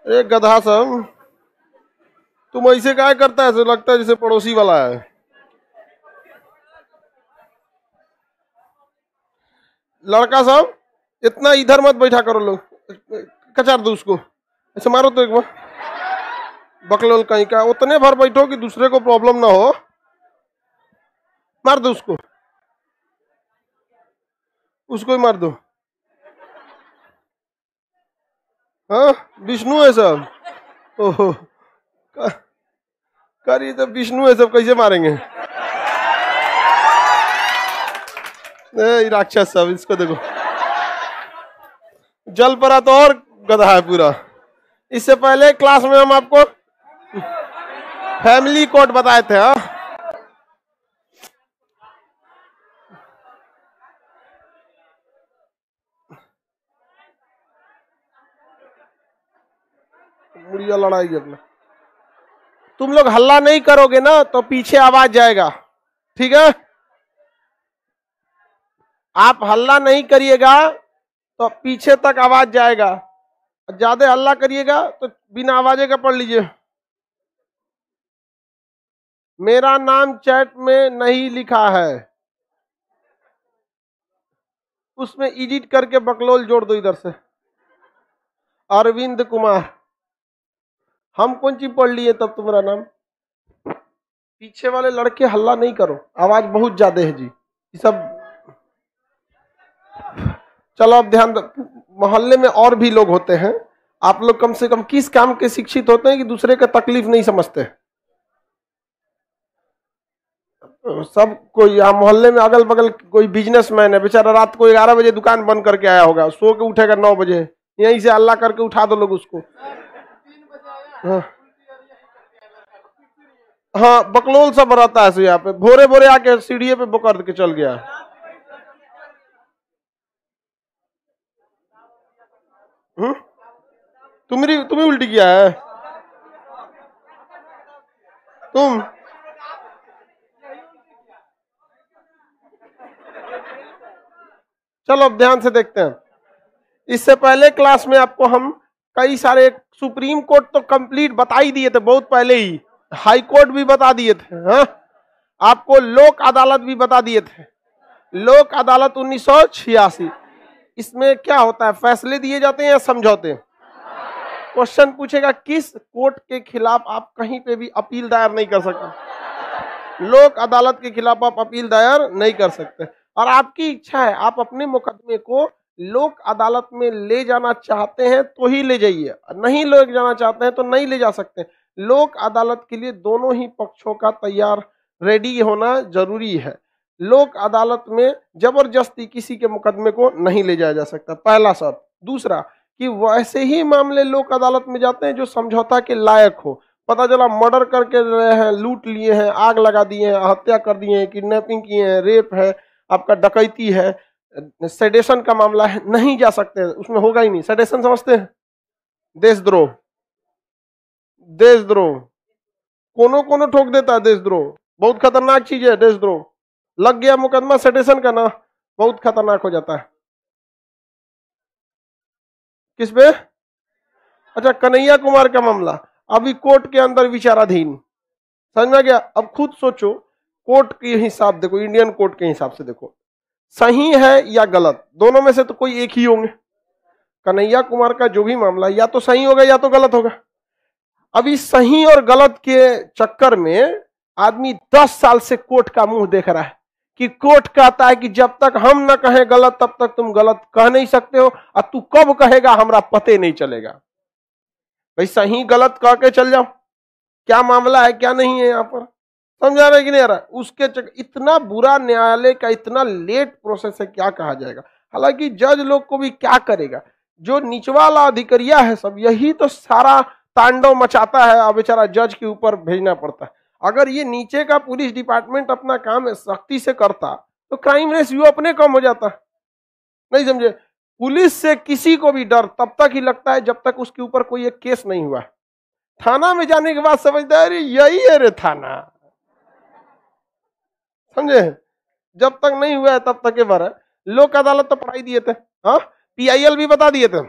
एक गधा सब, तुम ऐसे क्या करता है? ऐसे लगता है जैसे पड़ोसी वाला है। लड़का सब इतना इधर मत बैठा करो, लोग कचार दो उसको, ऐसे मारो तो एक बार। बकलोल कहीं का, उतने भर बैठो कि दूसरे को प्रॉब्लम ना हो। मार दो उसको, उसको ही मार दो। हाँ, विष्णु है सब। ओहो, करिए तो विष्णु है सब, कैसे मारेंगे? राक्षस सब, इसको देखो, जल पड़ा तो और गधा है पूरा। इससे पहले क्लास में हम आपको फैमिली कोड बताए थे। हाँ, मुड़िया लड़ाई अपना। तुम लोग हल्ला नहीं करोगे ना तो पीछे आवाज जाएगा, ठीक है? आप हल्ला नहीं करिएगा तो पीछे तक आवाज जाएगा। ज्यादा हल्ला करिएगा तो बिना आवाजे का पढ़ लीजिए। मेरा नाम चैट में नहीं लिखा है, उसमें एडिट करके बकलोल जोड़ दो इधर से। अरविंद कुमार, हम कौन चीज पढ़ लिए तब तुम्हारा नाम? पीछे वाले लड़के हल्ला नहीं करो, आवाज बहुत ज्यादा है जी, ये सब। चलो अब ध्यान दो, मोहल्ले में और भी लोग होते हैं। आप लोग कम से कम किस काम के शिक्षित होते हैं कि दूसरे का तकलीफ नहीं समझते? सब कोई यहाँ मोहल्ले में अगल बगल कोई बिजनेसमैन है, बेचारा रात को 11 बजे दुकान बंद करके आया होगा, सो के उठेगा 9 बजे, यहीं से हल्ला करके उठा दो लोग उसको। हाँ, हाँ, बकलोल सब रहता है यहाँ पे, भोरे भोरे आके सीढ़ी पे बुकर के चल गया। तुम्हें उल्टी किया है तुम? चलो अब ध्यान से देखते हैं। इससे पहले क्लास में आपको हम कई सारे, सुप्रीम कोर्ट तो कंप्लीट बता ही दिए थे बहुत पहले ही, हाई कोर्ट भी बता दिए थे। हाँ, आपको लोक अदालत भी बता दिए थे। लोक अदालत 1986, इसमें क्या होता है? फैसले दिए जाते हैं या समझौते? क्वेश्चन पूछेगा किस कोर्ट के खिलाफ आप कहीं पे भी अपील दायर नहीं कर सकते। लोक अदालत के खिलाफ आप अपील दायर नहीं कर सकते। और आपकी इच्छा है, आप अपने मुकदमे को लोक अदालत में ले जाना चाहते हैं तो ही ले जाइए, नहीं ले जाना चाहते हैं तो नहीं ले जा सकते। लोक अदालत के लिए दोनों ही पक्षों का तैयार रेडी होना जरूरी है। लोक अदालत में जबरदस्ती किसी के मुकदमे को नहीं ले जाया जा सकता, पहला शर्त। दूसरा कि वैसे ही मामले लोक अदालत में जाते हैं जो समझौता के लायक हो। पता चला मर्डर करके रहे हैं, लूट लिए हैं, आग लगा दिए हैं, हत्या कर दिए हैं, किडनैपिंग किए हैं, रेप है, आपका डकैती है, सेडेशन का मामला है, नहीं जा सकते, उसमें होगा ही नहीं। सेडेशन समझते हैं? देशद्रोह। देशद्रोह कोनो कोनो ठोक देता है। देशद्रोह बहुत खतरनाक चीज है। देशद्रोह लग गया मुकदमा सेडेशन का ना, बहुत खतरनाक हो जाता है। किस पे? अच्छा, कन्हैया कुमार का मामला अभी कोर्ट के अंदर विचाराधीन। समझ में गया? अब खुद सोचो, कोर्ट के हिसाब देखो, इंडियन कोर्ट के हिसाब से देखो, सही है या गलत, दोनों में से तो कोई एक ही होंगे। कन्हैया कुमार का जो भी मामला या तो सही होगा या तो गलत होगा। अभी सही और गलत के चक्कर में आदमी 10 साल से कोर्ट का मुंह देख रहा है कि कोर्ट कहता है कि जब तक हम न कहें गलत तब तक तुम गलत कह नहीं सकते हो, और तू कब कहेगा हमरा पते नहीं चलेगा। भाई सही गलत कह के चल जाओ, क्या मामला है क्या नहीं है यहाँ पर, समझा रहे कि नहीं आ रहा? उसके इतना बुरा न्यायालय का इतना लेट प्रोसेस है, क्या कहा जाएगा। हालांकि जज लोग को भी क्या करेगा, जो निचवाला अधिकारिया है सब, यही तो सारा तांडव मचाता है और बेचारा जज के ऊपर भेजना पड़ता है। अगर ये नीचे का पुलिस डिपार्टमेंट अपना काम सख्ती से करता तो क्राइम रेशियो अपने कम हो जाता। नहीं समझे? पुलिस से किसी को भी डर तब तक ही लगता है जब तक उसके ऊपर कोई एक केस नहीं हुआ। थाना में जाने के बाद समझता है अरे यही है रे थाना, समझे? जब तक नहीं हुआ है तब तक के बार है। लोक अदालत तो पढ़ाई दिए थे, हाँ, PIL भी बता दिए थे।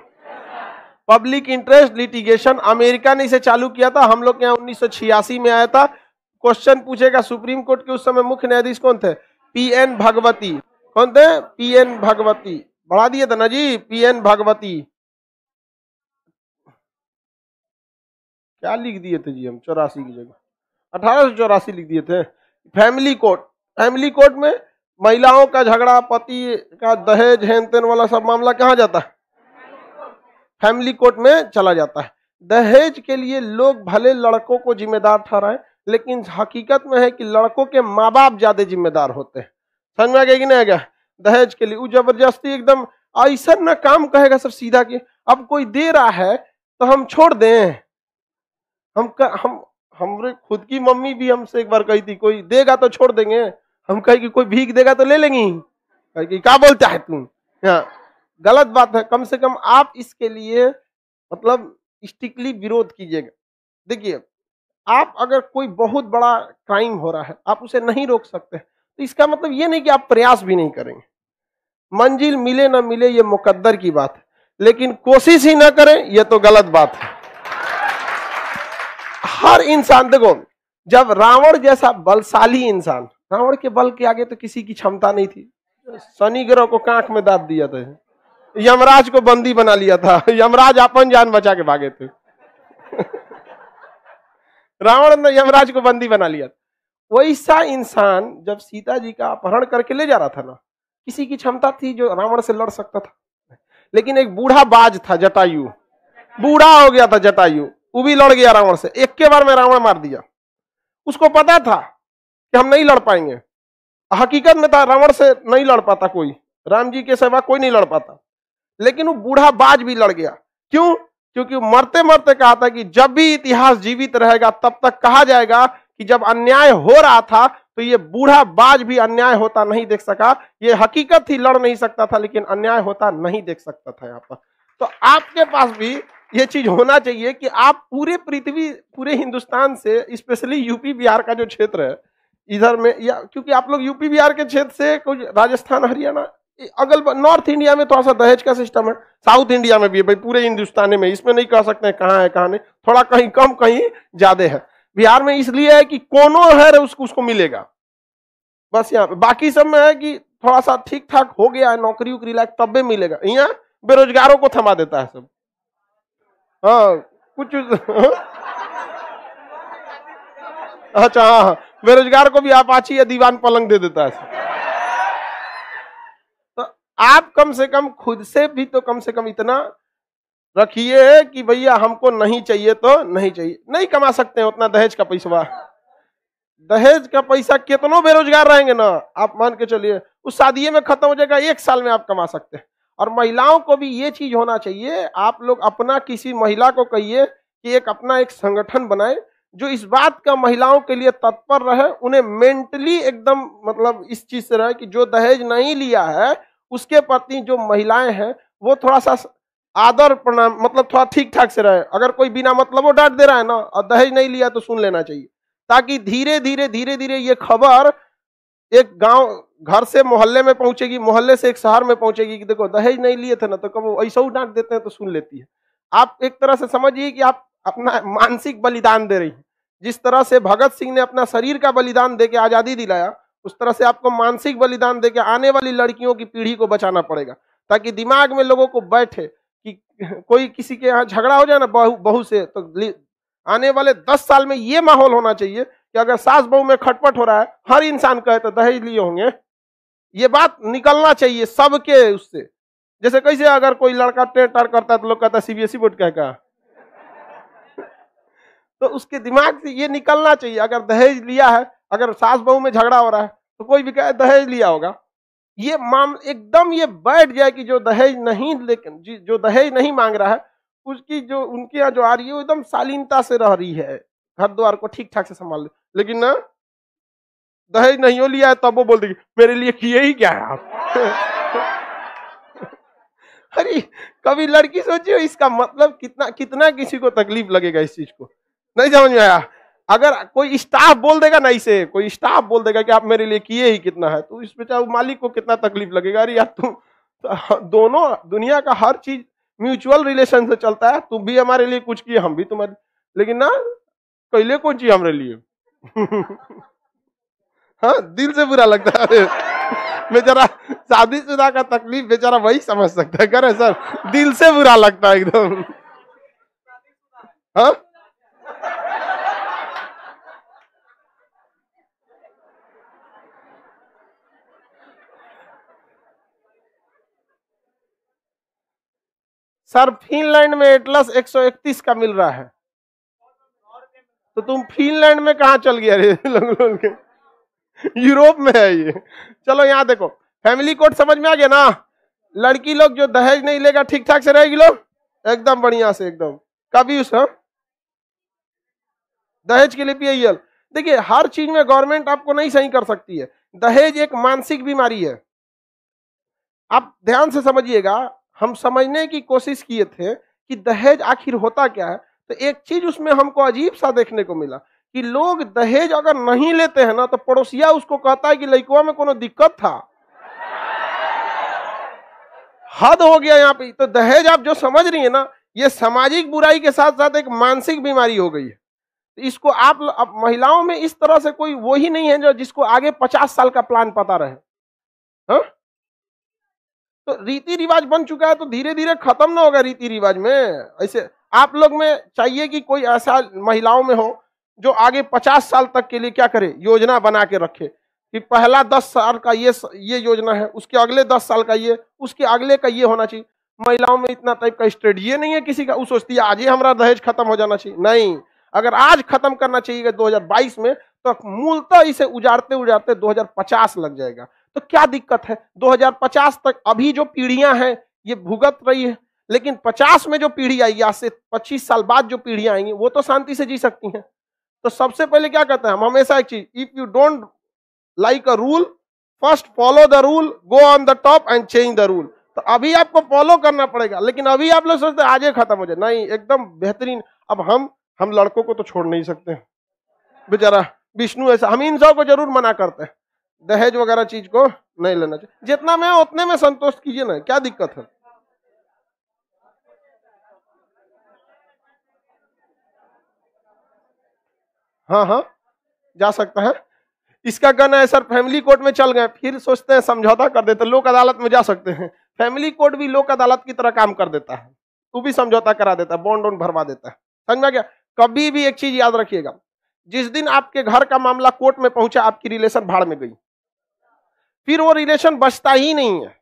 पब्लिक इंटरेस्ट लिटिगेशन अमेरिका ने इसे चालू किया था, हम लोग के यहाँ 1986 में आया था। क्वेश्चन पूछेगा, सुप्रीम कोर्ट के उस समय मुख्य न्यायाधीश कौन थे? PN भगवती। कौन थे? PN भगवती। बढ़ा दिए थे ना जी, PN भगवती। क्या लिख दिए थे जी हम 84 की जगह? 1884 लिख दिए थे। फैमिली कोर्ट, फैमिली कोर्ट में महिलाओं का झगड़ा, पति का दहेज, हेन तेन वाला सब मामला कहाँ जाता है? फैमिली कोर्ट में चला जाता है। दहेज के लिए लोग भले लड़कों को जिम्मेदार ठहराएं, लेकिन हकीकत में है कि लड़कों के माँ बाप ज्यादा जिम्मेदार होते हैं। समझ में आ गया कि नहीं आ गया? दहेज के लिए वो जबरदस्ती एकदम ऐसा ना काम कहेगा सब सीधा कि अब कोई दे रहा है तो हम छोड़ दें। हम हमरे खुद की मम्मी भी हमसे एक बार कही थी, कोई देगा तो छोड़ देंगे। हम कहे कि कोई भीख देगा तो ले लेंगी। कहे कि क्या बोलता है तुम? हाँ, गलत बात है। कम से कम आप इसके लिए मतलब स्ट्रिक्टली विरोध कीजिएगा। देखिए, आप अगर कोई बहुत बड़ा क्राइम हो रहा है, आप उसे नहीं रोक सकते, तो इसका मतलब ये नहीं कि आप प्रयास भी नहीं करेंगे। मंजिल मिले ना मिले ये मुकद्दर की बात है, लेकिन कोशिश ही ना करें ये तो गलत बात है। हर इंसान, देखो, जब रावण जैसा बलशाली इंसान, रावण के बल के आगे तो किसी की क्षमता नहीं थी। शनि ग्रह को कांख में दाब दिया था, यमराज को बंदी बना लिया था, यमराज अपन जान बचा के भागे थे। रावण ने यमराज को बंदी बना लिया था। वैसा इंसान जब सीता जी का अपहरण करके ले जा रहा था ना, किसी की क्षमता थी जो रावण से लड़ सकता था? लेकिन एक बूढ़ा बाज था, जटायु, बूढ़ा हो गया था जटायु, वो भी लड़ गया रावण से। एक के बार में रावण मार दिया। उसको पता था कि हम नहीं लड़ पाएंगे। हकीकत में था रावण से नहीं लड़ पाता कोई, राम जी के सिवा कोई नहीं लड़ पाता। लेकिन वो बूढ़ा बाज भी लड़ गया। क्यों? क्योंकि मरते मरते कहा था कि जब भी इतिहास जीवित रहेगा तब तक कहा जाएगा कि जब अन्याय हो रहा था तो ये बूढ़ा बाज भी अन्याय होता नहीं देख सका। ये हकीकत थी, लड़ नहीं सकता था, लेकिन अन्याय होता नहीं देख सकता था। यहाँ पर तो आपके पास भी ये चीज होना चाहिए कि आप पूरे पृथ्वी, पूरे हिंदुस्तान से, स्पेशली यूपी बिहार का जो क्षेत्र है इधर में, या क्योंकि आप लोग यूपी बिहार के क्षेत्र से कुछ राजस्थान हरियाणा अगल नॉर्थ इंडिया में थोड़ा सा दहेज का सिस्टम है, साउथ इंडिया में भी है भाई, पूरे हिंदुस्तान में, इसमें नहीं कह सकते हैं कहाँ है कहाँ नहीं, थोड़ा कहीं कम कहीं ज्यादा है। बिहार में इसलिए है कि कोनो है उसको मिलेगा बस। यहाँ पे बाकी सब में है कि थोड़ा सा ठीक ठाक हो गया है, नौकरी उकरी लायक तब भी मिलेगा। यहाँ बेरोजगारों को थमा देता है सब। हाँ कुछ अच्छा, हाँ, बेरोजगार को भी अपाची या दीवान पलंग दे देता है। आप कम से कम खुद से भी तो कम से कम इतना रखिए कि भैया हमको नहीं चाहिए तो नहीं चाहिए। नहीं कमा सकते हैं उतना दहेज का पैसा। दहेज का पैसा कितनों बेरोजगार रहेंगे ना, आप मान के चलिए उस शादी में खत्म हो जाएगा, 1 साल में आप कमा सकते हैं। और महिलाओं को भी ये चीज होना चाहिए, आप लोग अपना किसी महिला को कहिए कि एक अपना एक संगठन बनाए जो इस बात का महिलाओं के लिए तत्पर रहे, उन्हें मेंटली एकदम मतलब इस चीज से रहे कि जो दहेज नहीं लिया है उसके प्रति जो महिलाएं हैं वो थोड़ा सा आदर प्रणाम, मतलब थोड़ा ठीक ठाक से रहे। अगर कोई बिना मतलब वो डांट दे रहा है ना और दहेज नहीं लिया तो सुन लेना चाहिए, ताकि धीरे धीरे ये खबर एक गांव, घर से मोहल्ले में पहुंचेगी, मोहल्ले से एक शहर में पहुंचेगी कि देखो दहेज नहीं लिए थे ना, तो कब ऐसा ही डांट देते हैं तो सुन लेती है। आप एक तरह से समझिए कि आप अपना मानसिक बलिदान दे रही है। जिस तरह से भगत सिंह ने अपना शरीर का बलिदान देके आजादी दिलाया, उस तरह से आपको मानसिक बलिदान देके आने वाली लड़कियों की पीढ़ी को बचाना पड़ेगा, ताकि दिमाग में लोगों को बैठे कि कोई किसी के यहाँ झगड़ा हो जाए ना बहू से, तो आने वाले 10 साल में ये माहौल होना चाहिए कि अगर सास बहू में खटपट हो रहा है, हर इंसान कहे तो दहेज लिए होंगे। ये बात निकलना चाहिए सबके उससे। जैसे कैसे अगर कोई लड़का टेटर करता है तो लोग कहता है CBSE बोर्ड का तो उसके दिमाग से ये निकलना चाहिए, अगर दहेज लिया है, अगर सास बहू में झगड़ा हो रहा है तो कोई भी कहे दहेज लिया होगा, ये एकदम ये बैठ जाए कि जो दहेज नहीं, लेकिन जो दहेज नहीं मांग रहा है उसकी जो उनके यहाँ जो आ रही है वो एकदम शालीनता से रह रही है, घर द्वार को ठीक ठाक से संभाल ले। लेकिन ना दहेज नहीं हो लिया है तब वो बोल देगी मेरे लिए किए ही क्या है आप। अरे कभी लड़की सोचियो इसका मतलब कितना कितना किसी को तकलीफ लगेगा इस चीज को, नहीं समझ में आया? अगर कोई स्टाफ बोल देगा ना, इसे कोई स्टाफ बोल देगा कि आप मेरे लिए किए ही कितना है, तो इस बेचारे मालिक को कितना तकलीफ लगेगा। अरे यार तुम दोनों दुनिया का हर चीज म्यूचुअल रिलेशन से चलता है, तुम भी हमारे लिए कुछ किए, हम भी तुम्हारे, लेकिन ना कैले कौन चीज हमारे लिए हाँ, दिल से बुरा लगता है। बेचारा शादीशुदा का तकलीफ बेचारा वही समझ सकता है, करे सर दिल से बुरा लगता है एकदम। हाँ सर, फिनलैंड में एटलस 131 का मिल रहा है, तो तुम फिनलैंड में कहा चल गया रे लोग के? यूरोप में है ये। चलो यहाँ देखो, फैमिली कोड समझ में आ गया ना। लड़की लोग जो दहेज नहीं लेगा ठीक ठाक से रहेगी लोग, एकदम बढ़िया से एकदम। कभी उस दहेज के लिए पीएल, देखिए हर चीज में गवर्नमेंट आपको नहीं सही कर सकती है। दहेज एक मानसिक बीमारी है, आप ध्यान से समझिएगा। हम समझने की कोशिश किए थे कि दहेज आखिर होता क्या है, तो एक चीज उसमें हमको अजीब सा देखने को मिला कि लोग दहेज अगर नहीं लेते हैं ना, तो पड़ोसिया उसको कहता है कि लड़कुआ में कोनो दिक्कत था। हद हो गया यहाँ पे। तो दहेज आप जो समझ रही है ना, ये सामाजिक बुराई के साथ साथ एक मानसिक बीमारी हो गई है। इसको आप महिलाओं में इस तरह से कोई वो ही नहीं है जो जिसको आगे 50 साल का प्लान पता रहे। हा? तो रीति रिवाज बन चुका है, तो धीरे धीरे खत्म ना होगा रीति रिवाज में। ऐसे आप लोग में चाहिए कि कोई ऐसा महिलाओं में हो जो आगे 50 साल तक के लिए क्या करे, योजना बना के रखे कि पहला 10 साल का ये योजना है, उसके अगले 10 साल का ये, उसके अगले का ये होना चाहिए। महिलाओं में इतना टाइप का स्ट्रेटजी नहीं है किसी का। वो सोचती है आज ही हमारा दहेज खत्म हो जाना चाहिए। नहीं, अगर आज खत्म करना चाहिए 2022 में, तो मूलतः इसे उजाड़ते उजाड़ते 2050 लग जाएगा। तो क्या दिक्कत है, 2050 तक अभी जो पीढ़ियां हैं ये भुगत रही है, लेकिन 50 में जो पीढ़ी आएगी, आज से 25 साल बाद जो पीढ़ियां आएंगी, वो तो शांति से जी सकती हैं। तो सबसे पहले क्या कहते हैं हम हमेशा एक चीज, if you don't like a rule, first follow the rule, go on the top and change the rule. तो अभी आपको फॉलो करना पड़ेगा, लेकिन अभी आप लोग सोचते हैं आज ही खत्म हो जाए। नहीं, एकदम बेहतरीन। अब हम लड़कों को तो छोड़ नहीं सकते, बेचारा विष्णु ऐसा, हम इन सब को जरूर मना करते हैं, दहेज वगैरह चीज को नहीं लेना चाहिए। जितना में उतने में संतोष कीजिए ना, क्या दिक्कत है। हाँ हाँ, जा सकता है। इसका कहना है सर फैमिली कोर्ट में चल गए, फिर सोचते हैं समझौता कर देते, लोक अदालत में जा सकते हैं। फैमिली कोर्ट भी लोक अदालत की तरह काम कर देता है, तू भी समझौता करा देता है, बॉन्ड वॉन्ड भरवा देता है। समझ में गया। कभी भी एक चीज याद रखिएगा, जिस दिन आपके घर का मामला कोर्ट में पहुंचा, आपकी रिलेशन भाड़ में गई, फिर वो रिलेशन बचता ही नहीं है।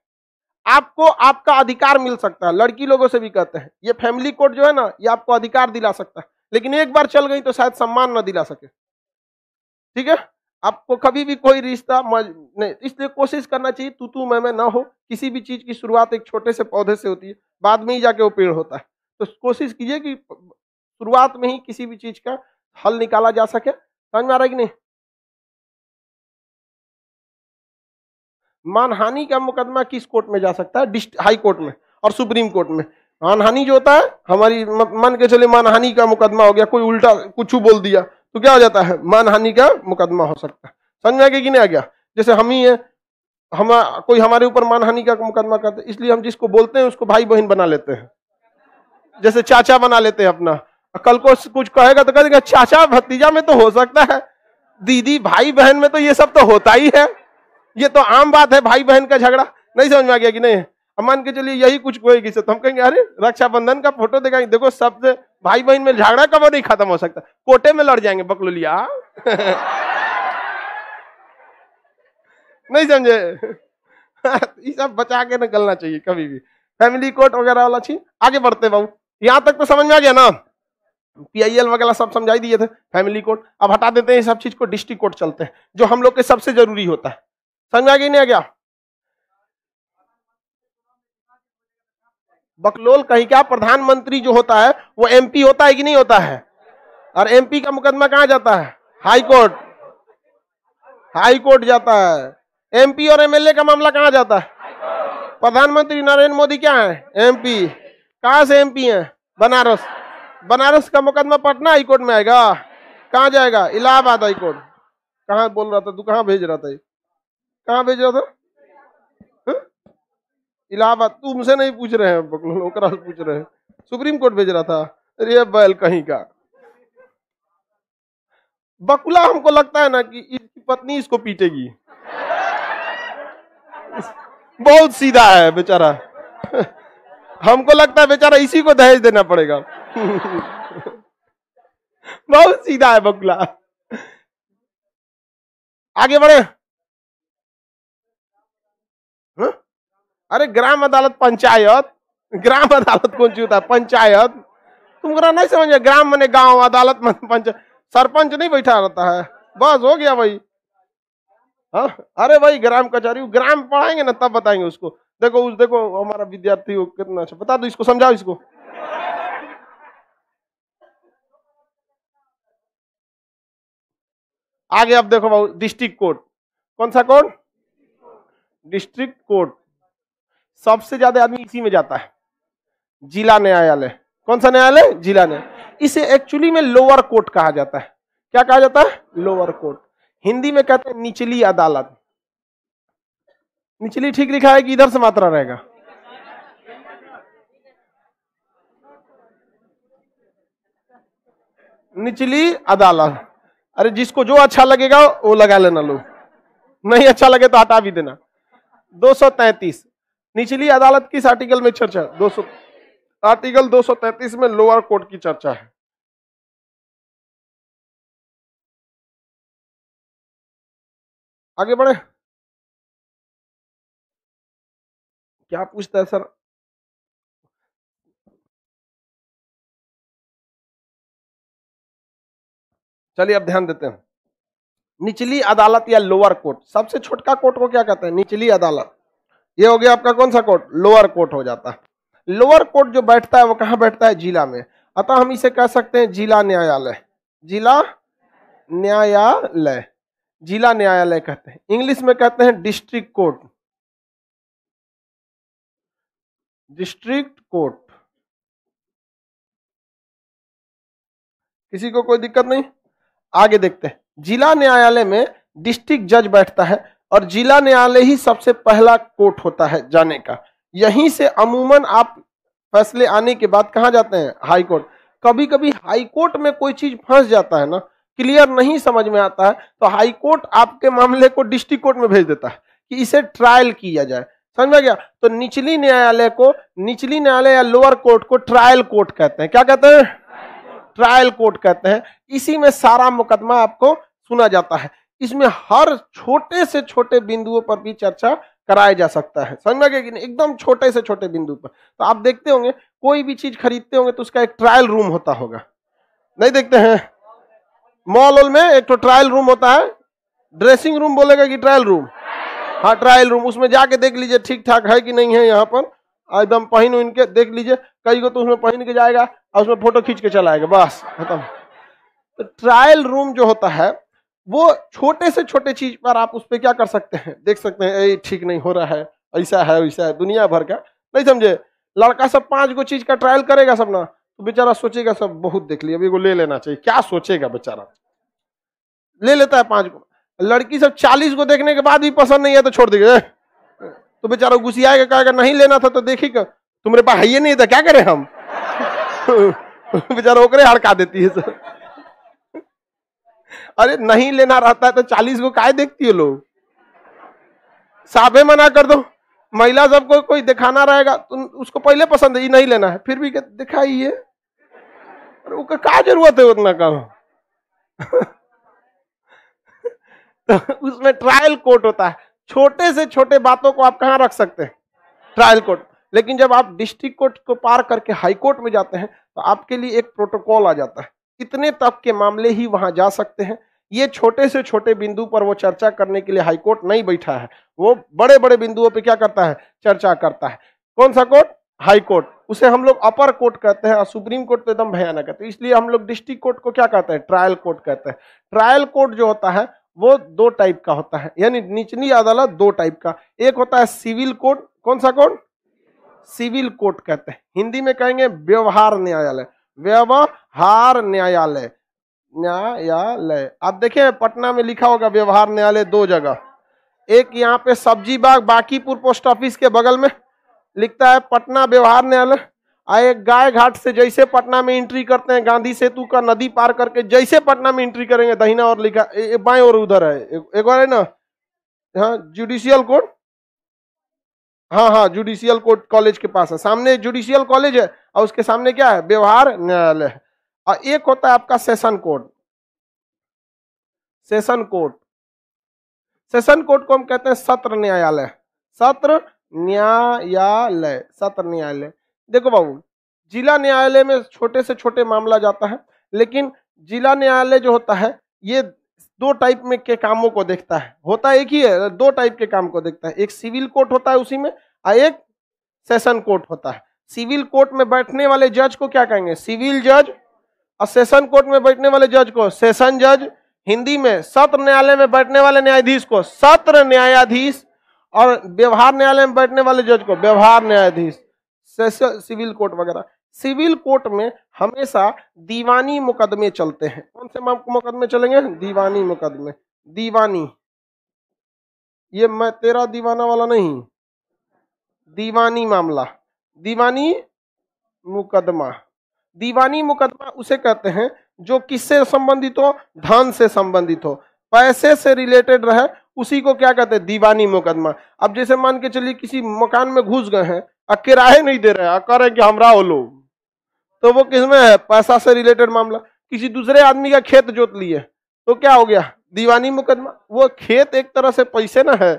आपको आपका अधिकार मिल सकता है। लड़की लोगों से भी कहते हैं ये फैमिली कोर्ट जो है ना, ये आपको अधिकार दिला सकता है, लेकिन एक बार चल गई तो शायद सम्मान न दिला सके। ठीक है, आपको कभी भी कोई रिश्ता नहीं, इसलिए कोशिश करना चाहिए तू मैं ना हो। किसी भी चीज की शुरुआत एक छोटे से पौधे से होती है, बाद में ही जाके वो पेड़ होता है। तो कोशिश कीजिए कि शुरुआत में ही किसी भी चीज का हल निकाला जा सके। समझ में आ रहा है कि नहीं। मानहानि का मुकदमा किस कोर्ट में जा सकता है? हाई कोर्ट में और सुप्रीम कोर्ट में। मानहानि जो होता है, हमारी मान के चले मानहानि का मुकदमा हो गया, कोई उल्टा कुछ बोल दिया तो क्या हो जाता है, मानहानि का मुकदमा हो सकता है। समझ में आ गया कि नहीं आ गया। जैसे हम ही है, कोई हमारे ऊपर मानहानि का मुकदमा करते, इसलिए हम जिसको बोलते हैं उसको भाई बहन बना लेते हैं, जैसे चाचा बना लेते हैं अपना। कल को कुछ कहेगा तो कहेगा चाचा भतीजा में तो हो सकता है, दीदी भाई बहन में तो ये सब तो होता ही है, ये तो आम बात है भाई बहन का झगड़ा। नहीं समझ में आ गया कि नहीं। अब मान के चलिए यही कुछ कोई तो हम कहेंगे अरे रक्षाबंधन का फोटो दिखाएंगे, देखो सबसे भाई बहन में झगड़ा कब नहीं खत्म हो सकता, कोटे में लड़ जाएंगे बकलुलिया। नहीं समझे। ये सब बचा के निकलना चाहिए कभी भी, फैमिली कोर्ट वगैरह वाला चीज। आगे बढ़ते बाबू, यहां तक तो समझ में आ गया ना। पीआईएल वगैरह सब समझाई दिए थे, फैमिली कोर्ट। अब हटा देते हैं सब चीज को, डिस्ट्रिक्ट कोर्ट चलते हैं, जो हम लोग के सबसे जरूरी होता है। समझ में आ गया नहीं आ गया। बकलोल कहीं क्या, प्रधानमंत्री जो होता है वो एमपी होता है कि नहीं होता है, और एमपी का मुकदमा कहां जाता है, हाई कोर्ट। हाई कोर्ट जाता है। एमपी और एमएलए का मामला कहां जाता है, प्रधानमंत्री नरेंद्र मोदी क्या है, एमपी। कहां से एमपी है, बनारस। बनारस का मुकदमा पटना हाई कोर्ट में आएगा। कहाँ जाएगा? Allahabad high court. कहाँ बोल रहा था तू? कहाँ भेज रहा था ये? कहाँ भेज रहा था? इलाहाबाद। तुमसे नहीं पूछ रहे हैं, ओकरा से पूछ रहे हैं। सुप्रीम कोर्ट भेज रहा था। अरे बैल कहीं का बकुला। हमको लगता है ना कि इसकी पत्नी इसको पीटेगी। बहुत सीधा है बेचारा। हमको लगता है बेचारा इसी को दहेज देना पड़ेगा। बहुत सीधा है बकुला। आगे बढ़े। हा? अरे ग्राम अदालत पंचायत, ग्राम अदालत कौन सी होता है? पंचायत। तुमको नहीं समझ? ग्राम माने गांव, अदालत माने पंचायत। सरपंच नहीं बैठा रहता है, बस हो गया भाई। हाँ, अरे भाई ग्राम कचहरी, ग्राम पढ़ाएंगे ना तब बताएंगे उसको। देखो हमारा विद्यार्थी हो कितना अच्छा, बता दो इसको, समझाओ इसको। आगे अब देखो भाई, डिस्ट्रिक्ट कोर्ट। कौन सा कोर्ट? District court. सबसे ज्यादा आदमी इसी में जाता है। जिला न्यायालय। कौन सा न्यायालय? जिला न्यायालय। इसे एक्चुअली में लोअर कोर्ट कहा जाता है। क्या कहा जाता है? Lower court. हिंदी में कहते हैं निचली अदालत। निचली ठीक लिखा है कि इधर से मात्रा रहेगा? निचली अदालत। अरे जिसको जो अच्छा लगेगा वो लगा लेना, लो नहीं अच्छा लगे तो हटा भी देना। 233 निचली अदालत किस आर्टिकल में चर्चा? 200 आर्टिकल 233 में लोअर कोर्ट की चर्चा है। आगे बढ़े। क्या पूछता है सर? चलिए अब ध्यान देते हैं। निचली अदालत या लोअर कोर्ट, सबसे छोटका कोर्ट को क्या कहते हैं? निचली अदालत। ये हो गया आपका कौन सा कोर्ट? लोअर कोर्ट हो जाता है। लोअर कोर्ट जो बैठता है वो कहां बैठता है? जिला में। अतः हम इसे कह सकते हैं जिला न्यायालय। जिला न्यायालय, जिला न्यायालय कहते हैं। इंग्लिश में कहते हैं डिस्ट्रिक्ट कोर्ट। District court. किसी को कोई दिक्कत नहीं? आगे देखते हैं। जिला न्यायालय में डिस्ट्रिक्ट जज बैठता है और जिला न्यायालय ही सबसे पहला कोर्ट होता है जाने का। यहीं से अमूमन आप फैसले आने के बाद कहां जाते हैं? High court. कभी कभी हाई कोर्ट में कोई चीज फंस जाता है ना, क्लियर नहीं समझ में आता है, तो हाई कोर्ट आपके मामले को डिस्ट्रिक्ट कोर्ट में भेज देता है कि इसे ट्रायल किया जाए। समझ में गया? तो निचली न्यायालय को, निचली न्यायालय या लोअर कोर्ट को ट्रायल कोर्ट कहते हैं। क्या कहते हैं? ट्रायल कोर्ट कहते हैं। इसी में सारा मुकदमा आपको सुना जाता है। इसमें हर छोटे से छोटे बिंदुओं पर भी चर्चा कराया जा सकता है। समझ में गया कि नहीं? एकदम छोटे से छोटे बिंदु पर। तो आप देखते होंगे कोई भी चीज खरीदते होंगे तो उसका एक ट्रायल रूम होता होगा, नहीं देखते हैं? मॉल में एक तो ट्रायल रूम होता है। ड्रेसिंग रूम बोलेगा कि ट्रायल रूम? हाँ ट्रायल रूम। उसमें जाके देख लीजिए ठीक ठाक है कि नहीं है, यहाँ पर एकदम पहन उन के देख लीजिए। कई को तो उसमें पहन के जाएगा और उसमें फोटो खींच के चला आएगा, बस खत्म। तो ट्रायल रूम जो होता है वो छोटे से छोटे चीज पर आप उस पर क्या कर सकते हैं? देख सकते हैं ठीक नहीं हो रहा है, ऐसा है वैसा है, दुनिया भर का। नहीं समझे? लड़का सब 5 गो चीज का ट्रायल करेगा सब ना, तो बेचारा सोचेगा सब बहुत देख लिया, अभी को ले लेना चाहिए। क्या सोचेगा बेचारा? ले लेता है 5 गो। लड़की सब 40 को देखने के बाद भी पसंद नहीं है तो छोड़ देगा, तो बेचारा गुस्सियाएगा, कहेगा नहीं लेना था तो देखी का तुम्हारे पास है ये नहीं था, क्या करें हम? बेचारा ओकरे हड़का देती है सर। अरे नहीं लेना रहता है तो 40 को काहे देखती है लोग? साबे मना कर दो। महिला सबको कोई दिखाना रहेगा तो उसको पहले पसंद है, ये नहीं लेना है, फिर भी दिखाइए। अरे उसका क्या जरूरत है उतना काम? तो उसमें ट्रायल कोर्ट होता है। छोटे से छोटे बातों को आप कहां रख सकते हैं? Trial court. लेकिन जब आप डिस्ट्रिक्ट कोर्ट को पार करके हाई कोर्ट में जाते हैं तो आपके लिए एक प्रोटोकॉल आ जाता है, इतने तक के मामले ही वहां जा सकते हैं। ये छोटे से छोटे बिंदु पर वो चर्चा करने के लिए हाई कोर्ट नहीं बैठा है, वो बड़े बड़े बिंदुओं पे क्या करता है? चर्चा करता है। कौन सा कोर्ट? High court. उसे हम लोग अपर कोर्ट कहते हैं और सुप्रीम कोर्ट तो एकदम भयानक है, तो इसलिए हम लोग डिस्ट्रिक्ट कोर्ट को क्या कहते हैं? ट्रायल कोर्ट कहते हैं। ट्रायल कोर्ट जो होता है वो 2 टाइप का होता है, यानी निचली अदालत 2 टाइप का। एक होता है सिविल कोर्ट। कौन सा कोर्ट? सिविल कोर्ट कहते हैं। हिंदी में कहेंगे व्यवहार न्यायालय। व्यवहार न्यायालय। न्यायालय। आप देखें पटना में लिखा होगा व्यवहार न्यायालय 2 जगह, एक यहाँ पे सब्जी बाग बाकीपुर पोस्ट ऑफिस के बगल में लिखता है पटना व्यवहार न्यायालय, और एक गाय घाट से जैसे पटना में एंट्री करते हैं गांधी सेतु का नदी पार करके जैसे पटना में एंट्री करेंगे दाहिना और लिखा बाएं और उधर है एक बार है ना, हाँ जुडिशियल कोर्ट, हाँ हाँ जुडिशियल कोर्ट कॉलेज के पास है, सामने जुडिशियल कॉलेज है और उसके सामने क्या है व्यवहार न्यायालय। और एक होता है आपका session court, session court, session court को हम कहते हैं सत्र न्यायालय, सत्र न्यायालय, सत्र न्यायालय। देखो बाबू जिला न्यायालय में छोटे से छोटे मामला जाता है, लेकिन जिला न्यायालय जो होता है ये 2 टाइप में के कामों को देखता है, होता एक ही है, 2 टाइप के काम को देखता है, एक सिविल कोर्ट होता है उसी में और एक सेशन कोर्ट होता है। सिविल कोर्ट में बैठने वाले जज को क्या कहेंगे सिविल जज, और सेशन कोर्ट में बैठने वाले जज को सेशन जज, हिंदी में सत्र न्यायालय में बैठने वाले न्यायाधीश को सत्र न्यायाधीश, और व्यवहार न्यायालय में बैठने वाले जज को व्यवहार न्यायाधीश, सिविल कोर्ट वगैरह। सिविल कोर्ट में हमेशा दीवानी मुकदमे चलते हैं। कौन से मुकदमे चलेंगे दीवानी मुकदमे, दीवानी, ये मैं तेरा दीवाना वाला नहीं, दीवानी मामला, दीवानी मुकदमा। दीवानी मुकदमा उसे कहते हैं जो किससे संबंधित हो, धन से संबंधित हो, पैसे से रिलेटेड रहे, उसी को क्या कहते हैं दीवानी मुकदमा। अब जैसे मान के चलिए किसी मकान में घुस गए हैं और किराए नहीं दे रहे हैं, कह रहे हैं कि हमरा हो लो, तो वो किसमें है पैसा से रिलेटेड मामला। किसी दूसरे आदमी का खेत जोत लिए तो क्या हो गया दीवानी मुकदमा, वो खेत एक तरह से पैसे ना है,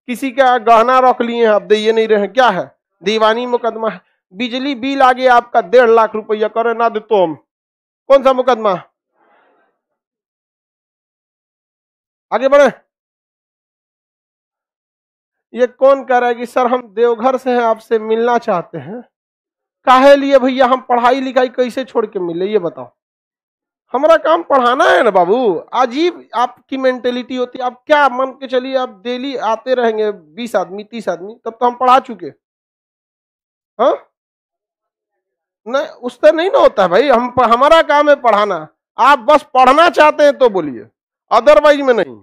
किसी का गहना रख लिए हैं आप दे नहीं रहे हैं, क्या है दीवानी मुकदमा है। बिजली बिल आ गया आपका 1.5 लाख रुपया, करे ना दे तो हम, कौन सा मुकदमा, आगे बढ़े। ये कौन कह रहा है कि सर हम देवघर से हैं आपसे मिलना चाहते हैं, काहे लिए भैया, हम पढ़ाई लिखाई कैसे छोड़ के मिले ये बताओ, हमारा काम पढ़ाना है ना बाबू। अजीब आपकी मेंटेलिटी होती है, आप क्या मन के चलिए आप डेली आते रहेंगे 20 आदमी 30 आदमी, तब तो हम पढ़ा चुके, हाँ नहीं उससे नहीं ना होता है भाई, हम हमारा काम है पढ़ाना, आप बस पढ़ना चाहते हैं तो बोलिए, अदरवाइज में नहीं,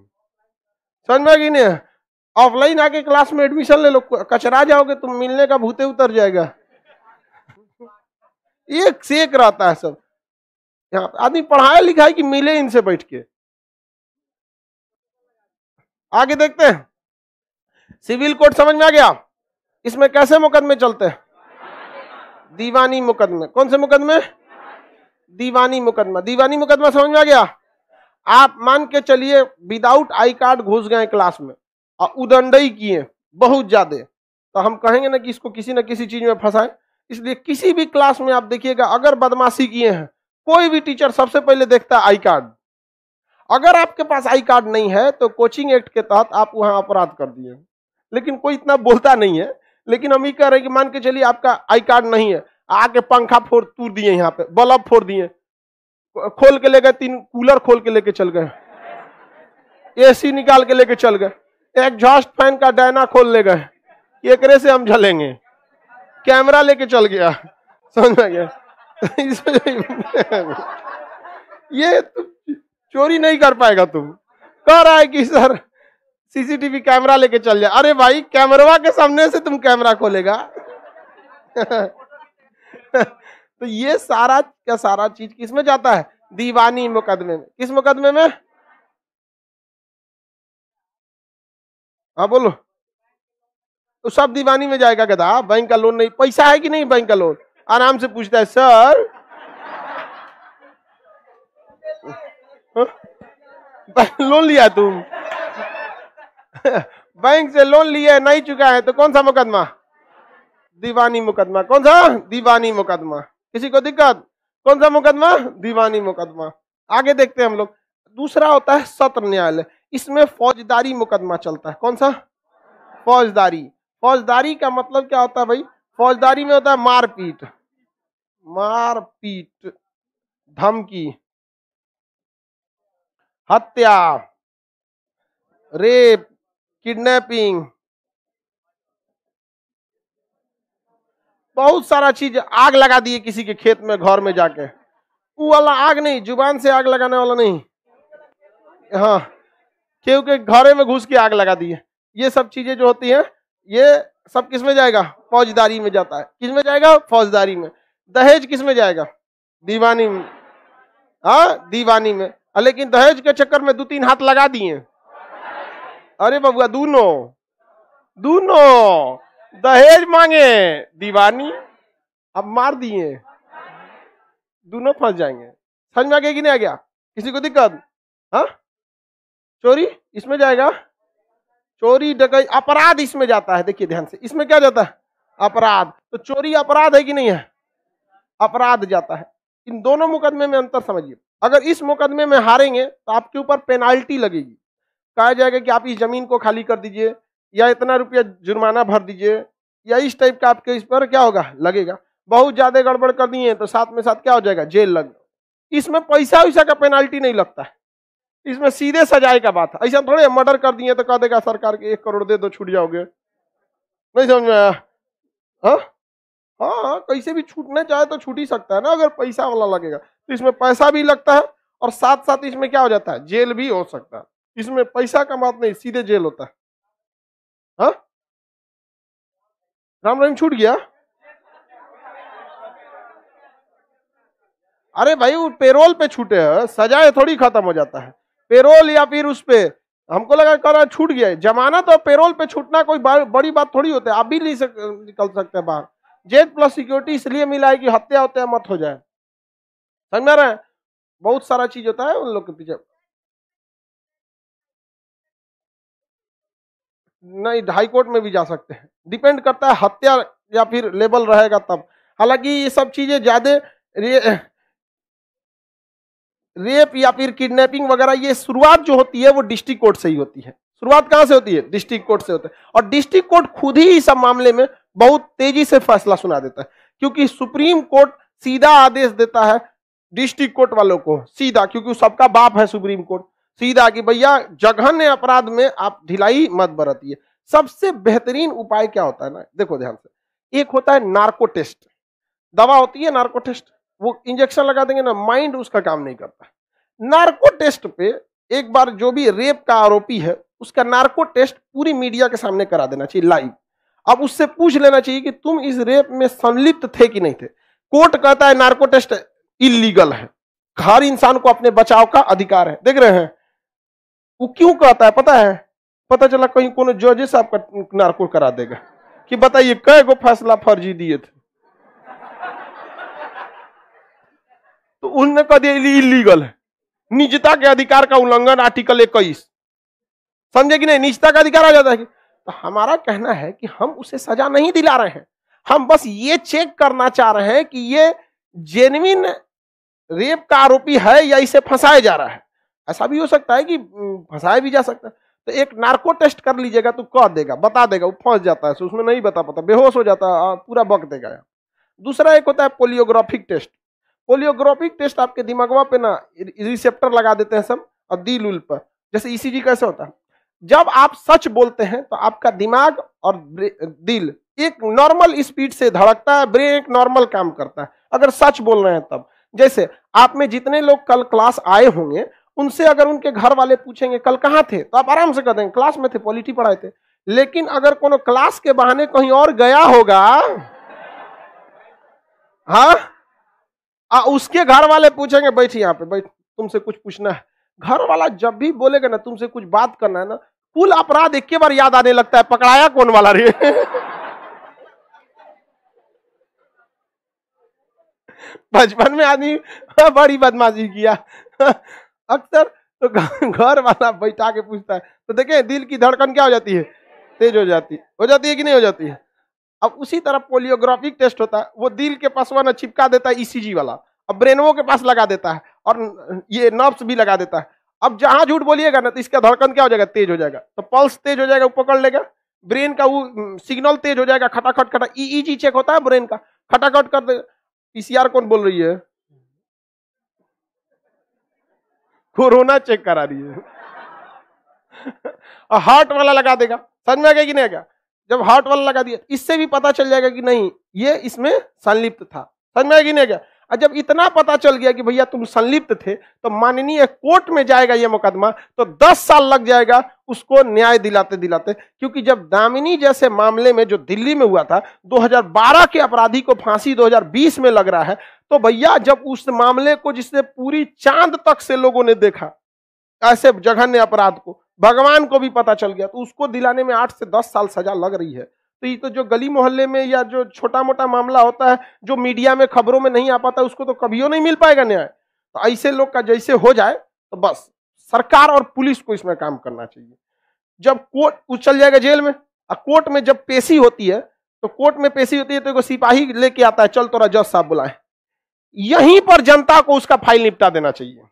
समझ में कि नहीं। ऑफलाइन आके क्लास में एडमिशन ले लो, कचरा जाओगे तुम, मिलने का भूते उतर जाएगा, एक सेक रहता है सब, यहाँ आदमी पढ़ाए लिखाए कि मिले इनसे बैठ के। आगे देखते हैं, सिविल कोर्ट समझ में आ गया, इसमें कैसे मुकदमे चलते हैं दीवानी मुकदमे। कौन से मुकदमे दीवानी मुकदमा, दीवानी मुकदमा समझ में आ गया। आप मान के चलिए विदाउट आई कार्ड घुस गए क्लास में और उदंडई किए बहुत ज्यादा, तो हम कहेंगे ना कि इसको किसी न किसी चीज में फंसाए। इसलिए किसी भी क्लास में आप देखिएगा अगर बदमाशी किए हैं, कोई भी टीचर सबसे पहले देखता है आई कार्ड, अगर आपके पास आई कार्ड नहीं है तो कोचिंग एक्ट के तहत आप वहां अपराध कर दिए, लेकिन कोई इतना बोलता नहीं है। लेकिन हम ये कह रहे हैं कि मान के चलिए आपका आई कार्ड नहीं है, आके पंखा फोड़ तोड़ दिए, यहाँ पे बल्ब फोड़ दिए, खोल के ले गए, 3 कूलर खोल के लेके चल गए, एसी निकाल के लेके चल गए, एग्जॉस्ट फैन का डायना खोल ले गए, एकरे से हम झलेंगे, कैमरा लेके चल गया, समझ में गया ये चोरी नहीं कर पाएगा तुम, कह रहा है कि सर सीसीटीवी कैमरा लेके चल जाए, अरे भाई कैमरा के सामने से तुम कैमरा खोलेगा तो ये सारा का सारा चीज किसमें जाता है दीवानी मुकदमे में। किस मुकदमे में, हाँ बोलो, तो सब दीवानी में जाएगा गधा। बैंक का लोन नहीं, पैसा है कि नहीं बैंक का लोन, आराम से पूछता है सर लोन लिया तुम बैंक से लोन लिया है नहीं चुका है तो कौन सा मुकदमा दीवानी मुकदमा। कौन सा दीवानी मुकदमा, किसी को दिक्कत, कौन सा मुकदमा दीवानी मुकदमा। आगे देखते हैं हम लोग, दूसरा होता है सत्र न्यायालय, इसमें फौजदारी मुकदमा चलता है। कौन सा फौजदारी, फौजदारी का मतलब क्या होता है भाई, फौजदारी में होता है मारपीट, मारपीट, धमकी, हत्या, रेप, किडनैपिंग, बहुत सारा चीज, आग लगा दिए किसी के खेत में घर में जाके, वो वाला आग नहीं, जुबान से आग लगाने वाला नहीं। हाँ, क्योंकि घरे में घुस के आग लगा दी है। ये सब चीजें जो होती हैं, ये सब किस में जाएगा? फौजदारी में जाता है। किस में जाएगा? फौजदारी में। दहेज किस में जाएगा? दीवानी में। हाँ, दीवानी में। लेकिन दहेज के चक्कर में 2-3 हाथ लगा दिए। अरे बबुआ, दोनों दहेज मांगे, दीवानी, अब मार दिए, दोनों फंस जाएंगे। समझ में आ गया कि नहीं आ गया? किसी को दिक्कत? हाँ, चोरी इसमें जाएगा, चोरी डकैती अपराध इसमें जाता है। देखिए ध्यान से, इसमें क्या जाता है? अपराध। तो चोरी अपराध है कि नहीं है? अपराध जाता है। इन दोनों मुकदमे में अंतर समझिए। अगर इस मुकदमे में हारेंगे तो आपके ऊपर पेनाल्टी लगेगी। कहा जाएगा कि आप इस जमीन को खाली कर दीजिए, या इतना रुपया जुर्माना भर दीजिए, या इस टाइप का आपके इस पर क्या होगा? लगेगा। बहुत ज्यादा गड़बड़ कर दिए तो साथ में साथ क्या हो जाएगा? जेल लग। इसमें पैसा वैसा का पेनाल्टी नहीं लगता है, इसमें सीधे सजाए का बात है। ऐसा थोड़े मर्डर कर दिए तो कह देगा सरकार के 1 करोड़ दे दो, छूट जाओगे। नहीं समझ में आया? हाँ हाँ, कैसे भी छूटने चाहे तो छूट ही सकता है ना, अगर पैसा वाला लगेगा तो। इसमें पैसा भी लगता है और साथ साथ इसमें क्या हो जाता है? जेल भी हो सकता है। इसमें पैसा का बात नहीं, सीधे जेल होता है। हाँ, राम रहीम छूट गया। अरे भाई, वो पेरोल पे छूटे हैं, सजाए थोड़ी खत्म हो जाता है। पेरोल या फिर उस पे, हमको लगा कर छूट गया। जमानत और पेरोल पे छूटना कोई बड़ी बात थोड़ी होती है। आप भी नहीं निकल सकते हैं बाहर। जेल प्लस सिक्योरिटी इसलिए मिला है कि हत्या होते मत हो जाए। समझ में आ रहा है? बहुत सारा चीज होता है उन लोग के पीछे। नहीं, हाई कोर्ट में भी जा सकते हैं, डिपेंड करता है हत्या या फिर लेबल रहेगा तब। हालांकि ये सब चीजें ज्यादा रेप या फिर किडनैपिंग वगैरह, ये शुरुआत जो होती है वो डिस्ट्रिक्ट कोर्ट से ही होती है। शुरुआत कहां से होती है? डिस्ट्रिक्ट कोर्ट से होता है। और डिस्ट्रिक्ट कोर्ट खुद ही इस सब मामले में बहुत तेजी से फैसला सुना देता है, क्योंकि सुप्रीम कोर्ट सीधा आदेश देता है डिस्ट्रिक्ट कोर्ट वालों को, सीधा, क्योंकि सबका बाप है सुप्रीम कोर्ट, सीधा कि भैया जघन्य अपराध में आप ढिलाई मत बरतिए। सबसे बेहतरीन उपाय क्या होता है ना, देखो ध्यान से। एक होता है नार्को टेस्ट, दवा होती है नार्को टेस्ट, वो इंजेक्शन लगा देंगे ना, माइंड उसका काम नहीं करता। नार्को टेस्ट पे एक बार जो भी रेप का आरोपी है उसका नार्को टेस्ट पूरी मीडिया के सामने करा देना चाहिए लाइव। अब उससे पूछ लेना चाहिए कि तुम इस रेप में संलिप्त थे कि नहीं थे। कोर्ट कहता है नार्को टेस्ट इलीगल है, हर इंसान को अपने बचाव का अधिकार है। देख रहे हैं वो क्यों कहता है? पता है? पता चला कहीं कोनो जजेस आपका नार्को करा देगा कि बताइए कई गो फैसला फर्जी दिए थे, तो उन्होंने कह दिया इलीगल है। निजता के अधिकार का उल्लंघन, आर्टिकल 21, समझे कि नहीं? निजता का अधिकार आ जाता है कि, तो हमारा कहना है कि हम उसे सजा नहीं दिला रहे हैं, हम बस ये चेक करना चाह रहे हैं कि ये जेन्युइन रेप का आरोपी है या इसे फंसाया जा रहा है। ऐसा भी हो सकता है कि फंसाया भी जा सकता है। तो एक नार्को टेस्ट कर लीजिएगा तो कह देगा, बता देगा। वो फंस जाता है, उसमें नहीं बता पाता, बेहोश हो जाता है, पूरा बक देगा। दूसरा एक होता है पोलियोग्राफिक टेस्ट। पोलियोग्राफिक टेस्ट आपके दिमागवा पे ना रिसेप्टर लगा देते हैं सब, और दिल उल पर, जैसे ईसीजी कैसे होता है, जब आप सच बोलते हैं तो आपका दिमाग और दिल एक नॉर्मल स्पीड से धड़कता है, ब्रेन एक नॉर्मल काम करता है अगर सच बोल रहे हैं तब। जैसे आप में जितने लोग कल क्लास आए होंगे, उनसे अगर उनके घर वाले पूछेंगे कल कहां थे, तो आप आराम से कह देंगे क्लास में थे, पॉलिटी पढ़ाए थे। लेकिन अगर कोनो क्लास के बहाने कहीं और गया होगा, हाँ, उसके घर वाले पूछेंगे बैठ यहाँ पे, बैठ, तुमसे कुछ पूछना है। घर वाला जब भी बोलेगा ना तुमसे कुछ बात करना है ना, कुल अपराध एक बार याद आने लगता है, पकड़ाया कौन वाला रे। बचपन में आदमी बड़ी बदमाशी किया अक्सर, तो घर वाला बैठा के पूछता है, तो देखें दिल की धड़कन क्या हो जाती है? तेज हो जाती है कि नहीं हो जाती है? अब उसी तरह पोलियोग्राफिक टेस्ट होता है, वो दिल के पास वह चिपका देता है ईसीजी वाला, अब ब्रेनवो के पास लगा देता है, और ये नर्व्स भी लगा देता है। अब जहां झूठ बोलिएगा ना तो इसका धड़कन क्या हो जाएगा? तेज हो जाएगा। तो पल्स तेज हो जाएगा, वो पकड़ लेगा, ब्रेन का वो सिग्नल तेज हो जाएगा, खटाखट खटा, ईईजी चेक होता है ब्रेन का, खटाखट कर देगा। पीसीआर कौन बोल रही है? कोरोना चेक करा रही है। और हार्ट वाला लगा देगा, समझ में आ गया कि नहीं आ गया? जब हार्ट वाला लगा दिया, इससे भी पता चल जाएगा कि नहीं ये इसमें संलिप्त था। समझ में आ गया कि नहीं आ गया? और जब इतना पता चल गया कि भैया तुम संलिप्त थे, तो माननीय कोर्ट में जाएगा ये मुकदमा, तो 10 साल लग जाएगा उसको न्याय दिलाते दिलाते। क्योंकि जब दामिनी जैसे मामले में जो दिल्ली में हुआ था, 2012 के अपराधी को फांसी 2020 में लग रहा है, तो भैया जब उस मामले को जिसने पूरी चांद तक से लोगों ने देखा, ऐसे जघन्य अपराध को भगवान को भी पता चल गया, तो उसको दिलाने में 8 से 10 साल सजा लग रही है। तो ये तो जो गली मोहल्ले में या जो छोटा मोटा मामला होता है, जो मीडिया में खबरों में नहीं आ पाता, उसको तो कभी नहीं मिल पाएगा न्याय। तो ऐसे लोग का जैसे हो जाए, तो बस सरकार और पुलिस को इसमें काम करना चाहिए। जब कोर्ट उछल जाएगा जेल में, और कोर्ट में जब पेशी होती है, तो कोर्ट में पेशी होती है तो एक सिपाही लेके आता है, चल तोरा जज साहब बुलाए, यहीं पर जनता को उसका फाइल निपटा देना चाहिए।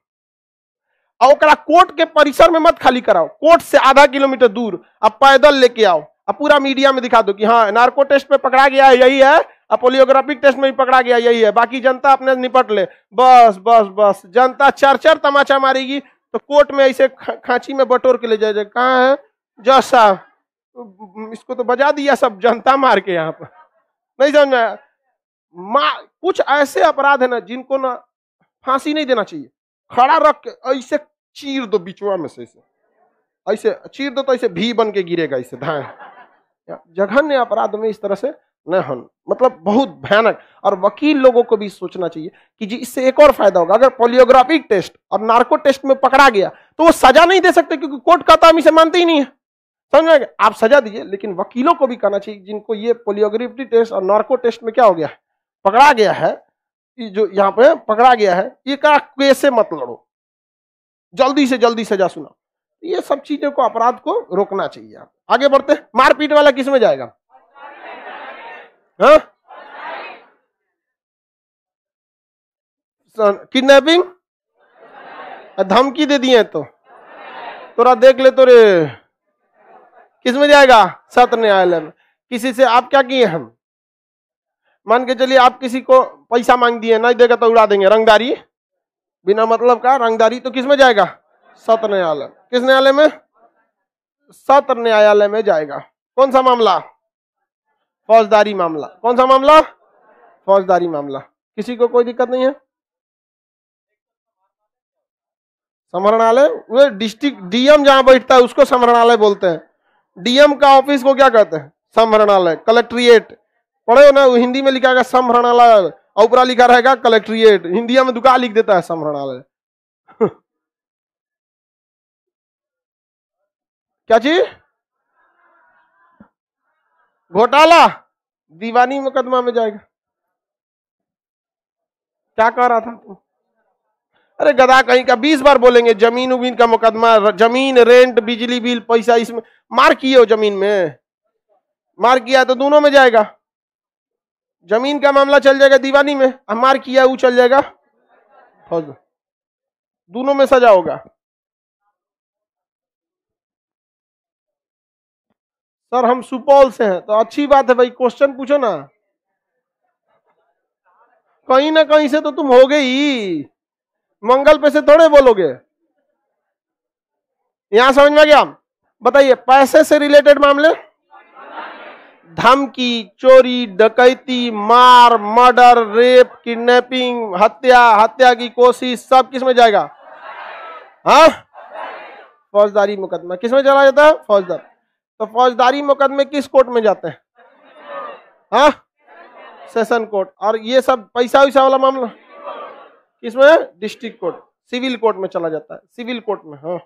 और कोर्ट के परिसर में मत खाली कराओ, कोर्ट से आधा किलोमीटर दूर अब पैदल लेके आओ, अब पूरा मीडिया में दिखा दो कि हाँ नार्को टेस्ट में पकड़ा गया है यही है, अब पोलियोग्राफिक टेस्ट में भी पकड़ा गया यही है, बाकी जनता अपने निपट ले। बस बस बस जनता चर तमाचा मारेगी, तो कोर्ट में ऐसे खांची में बटोर के ले जाए, कहाँ है जज साहब, इसको तो बजा दिया सब जनता मार के। यहाँ पर नहीं समझ में, कुछ ऐसे अपराध है ना जिनको ना फांसी नहीं देना चाहिए, खड़ा रख के ऐसे चीर दो बिचवा में से, ऐसे चीर दो तो ऐसे भी बन के गिरेगा, ऐसे धाए। जघन्य अपराध में इस तरह से न हो, मतलब बहुत भयानक। और वकील लोगों को भी सोचना चाहिए कि जी इससे एक और फायदा होगा, अगर पोलियोग्राफिक टेस्ट और नार्को टेस्ट में पकड़ा गया तो वो सजा नहीं दे सकते, क्योंकि कोर्ट का तो हम इसे मानते ही नहीं है, समझ में? आप सजा दीजिए, लेकिन वकीलों को भी कहना चाहिए जिनको ये पोलियोग्राफिक टेस्ट और नार्को टेस्ट में क्या हो गया, पकड़ा गया है, जो यहाँ पे पकड़ा गया है, ये का केस से मत लड़ो, जल्दी से जल्दी सजा सुनाओ। ये सब चीजों को, अपराध को रोकना चाहिए। आप आगे बढ़ते, मारपीट वाला किस में जाएगा? हाँ, किडनैपिंग, धमकी दे दिए तो तोरा देख ले तो रे, किस में जाएगा? सत्र न्यायालय में। किसी से आप क्या किए, हम मान के चलिए आप किसी को पैसा मांग दिए, नहीं देगा तो उड़ा देंगे, रंगदारी, बिना मतलब का रंगदारी, तो किस में जाएगा? सत्र न्यायालय। किस न्यायालय में? सत्र न्यायालय में जाएगा। कौन सा मामला? फौजदारी मामला। कौन सा मामला? फौजदारी मामला। किसी को कोई दिक्कत नहीं है? संवरणालय, वो डिस्ट्रिक्ट डीएम जहां बैठता है उसको संवरणालय बोलते हैं। डीएम का ऑफिस को क्या कहते हैं? संवरणालय। कलेक्ट्रिएट पढ़े हो ना, हिंदी में लिखा है संवरणालय, ऊपरा लिखा रहेगा कलेक्ट्रिएट, हिंदी में दुकान लिख देता है संवरणालय। क्या चीज? घोटाला, दीवानी मुकदमा में जाएगा। क्या कह रहा था तू? अरे गधा कहीं का, 20 बार बोलेंगे। जमीन उमीन का मुकदमा, जमीन, रेंट, बिजली बिल, पैसा, इसमें मार किए हो, जमीन में मार किया तो दोनों में जाएगा। जमीन का मामला चल जाएगा दीवानी में, मार किया वो चल जाएगा फौज, दोनों में सजा होगा। सर हम सुपौल से हैं, तो अच्छी बात है भाई, क्वेश्चन पूछो ना, कहीं ना कहीं से तो तुम हो गए ही, मंगल पे से थोड़े बोलोगे। यहां समझ में गया? बताइए, पैसे से रिलेटेड मामले, धमकी, चोरी, डकैती, मार, मर्डर, रेप, किडनैपिंग, हत्या, हत्या की कोशिश, सब किस में जाएगा? हाँ, फौजदारी मुकदमा। किस में चला जाता है? फौजदारी। तो फौजदारी मुकदमे किस कोर्ट में जाते हैं? हाँ, सेशन कोर्ट। और ये सब पैसा वैसा वाला मामला किसमें? डिस्ट्रिक्ट कोर्ट, सिविल कोर्ट में चला जाता है, सिविल कोर्ट में। हाँ,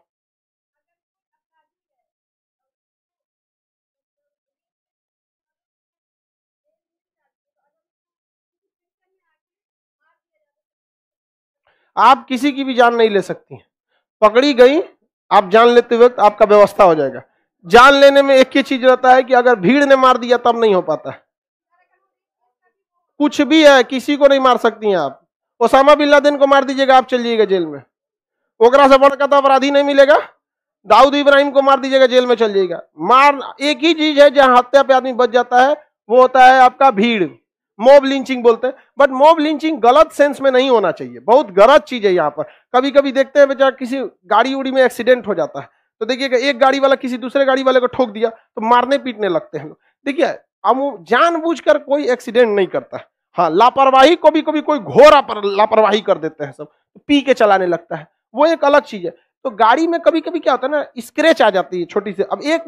आप किसी की भी जान नहीं ले सकती, पकड़ी गई आप जान लेते वक्त आपका व्यवस्था हो जाएगा। जान लेने में एक ही चीज रहता है कि अगर भीड़ ने मार दिया तब नहीं हो पाता है। कुछ भी है, किसी को नहीं मार सकती हैं आप। ओसामा बिन लादेन को मार दीजिएगा, आप चल जाइएगा जेल में, ओकरा से बढ़कर तो अपराधी नहीं मिलेगा। दाऊद इब्राहिम को मार दीजिएगा, जेल में चल जाइएगा। मार एक ही चीज है जहां हत्या पे आदमी बच जाता है, वो होता है आपका भीड़, मॉब लिंचिंग बोलते हैं। बट मॉब लिंचिंग गलत सेंस में नहीं होना चाहिए, बहुत गलत चीज है यहाँ पर। कभी कभी देखते हैं बेचारा किसी गाड़ी उड़ी में एक्सीडेंट हो जाता है, तो देखिएगा एक गाड़ी वाला किसी दूसरे गाड़ी वाले को ठोक दिया तो मारने पीटने लगते हैं लोग। देखिए, हम जानबूझकर कोई एक्सीडेंट नहीं करता है, हाँ, लापरवाही को भी कभी कोई घोर लापरवाही कर देते हैं सब, पी के चलाने लगता है, वो एक अलग चीज है। तो गाड़ी में कभी कभी क्या होता है ना, स्क्रैच आ जाती है छोटी सी। अब एक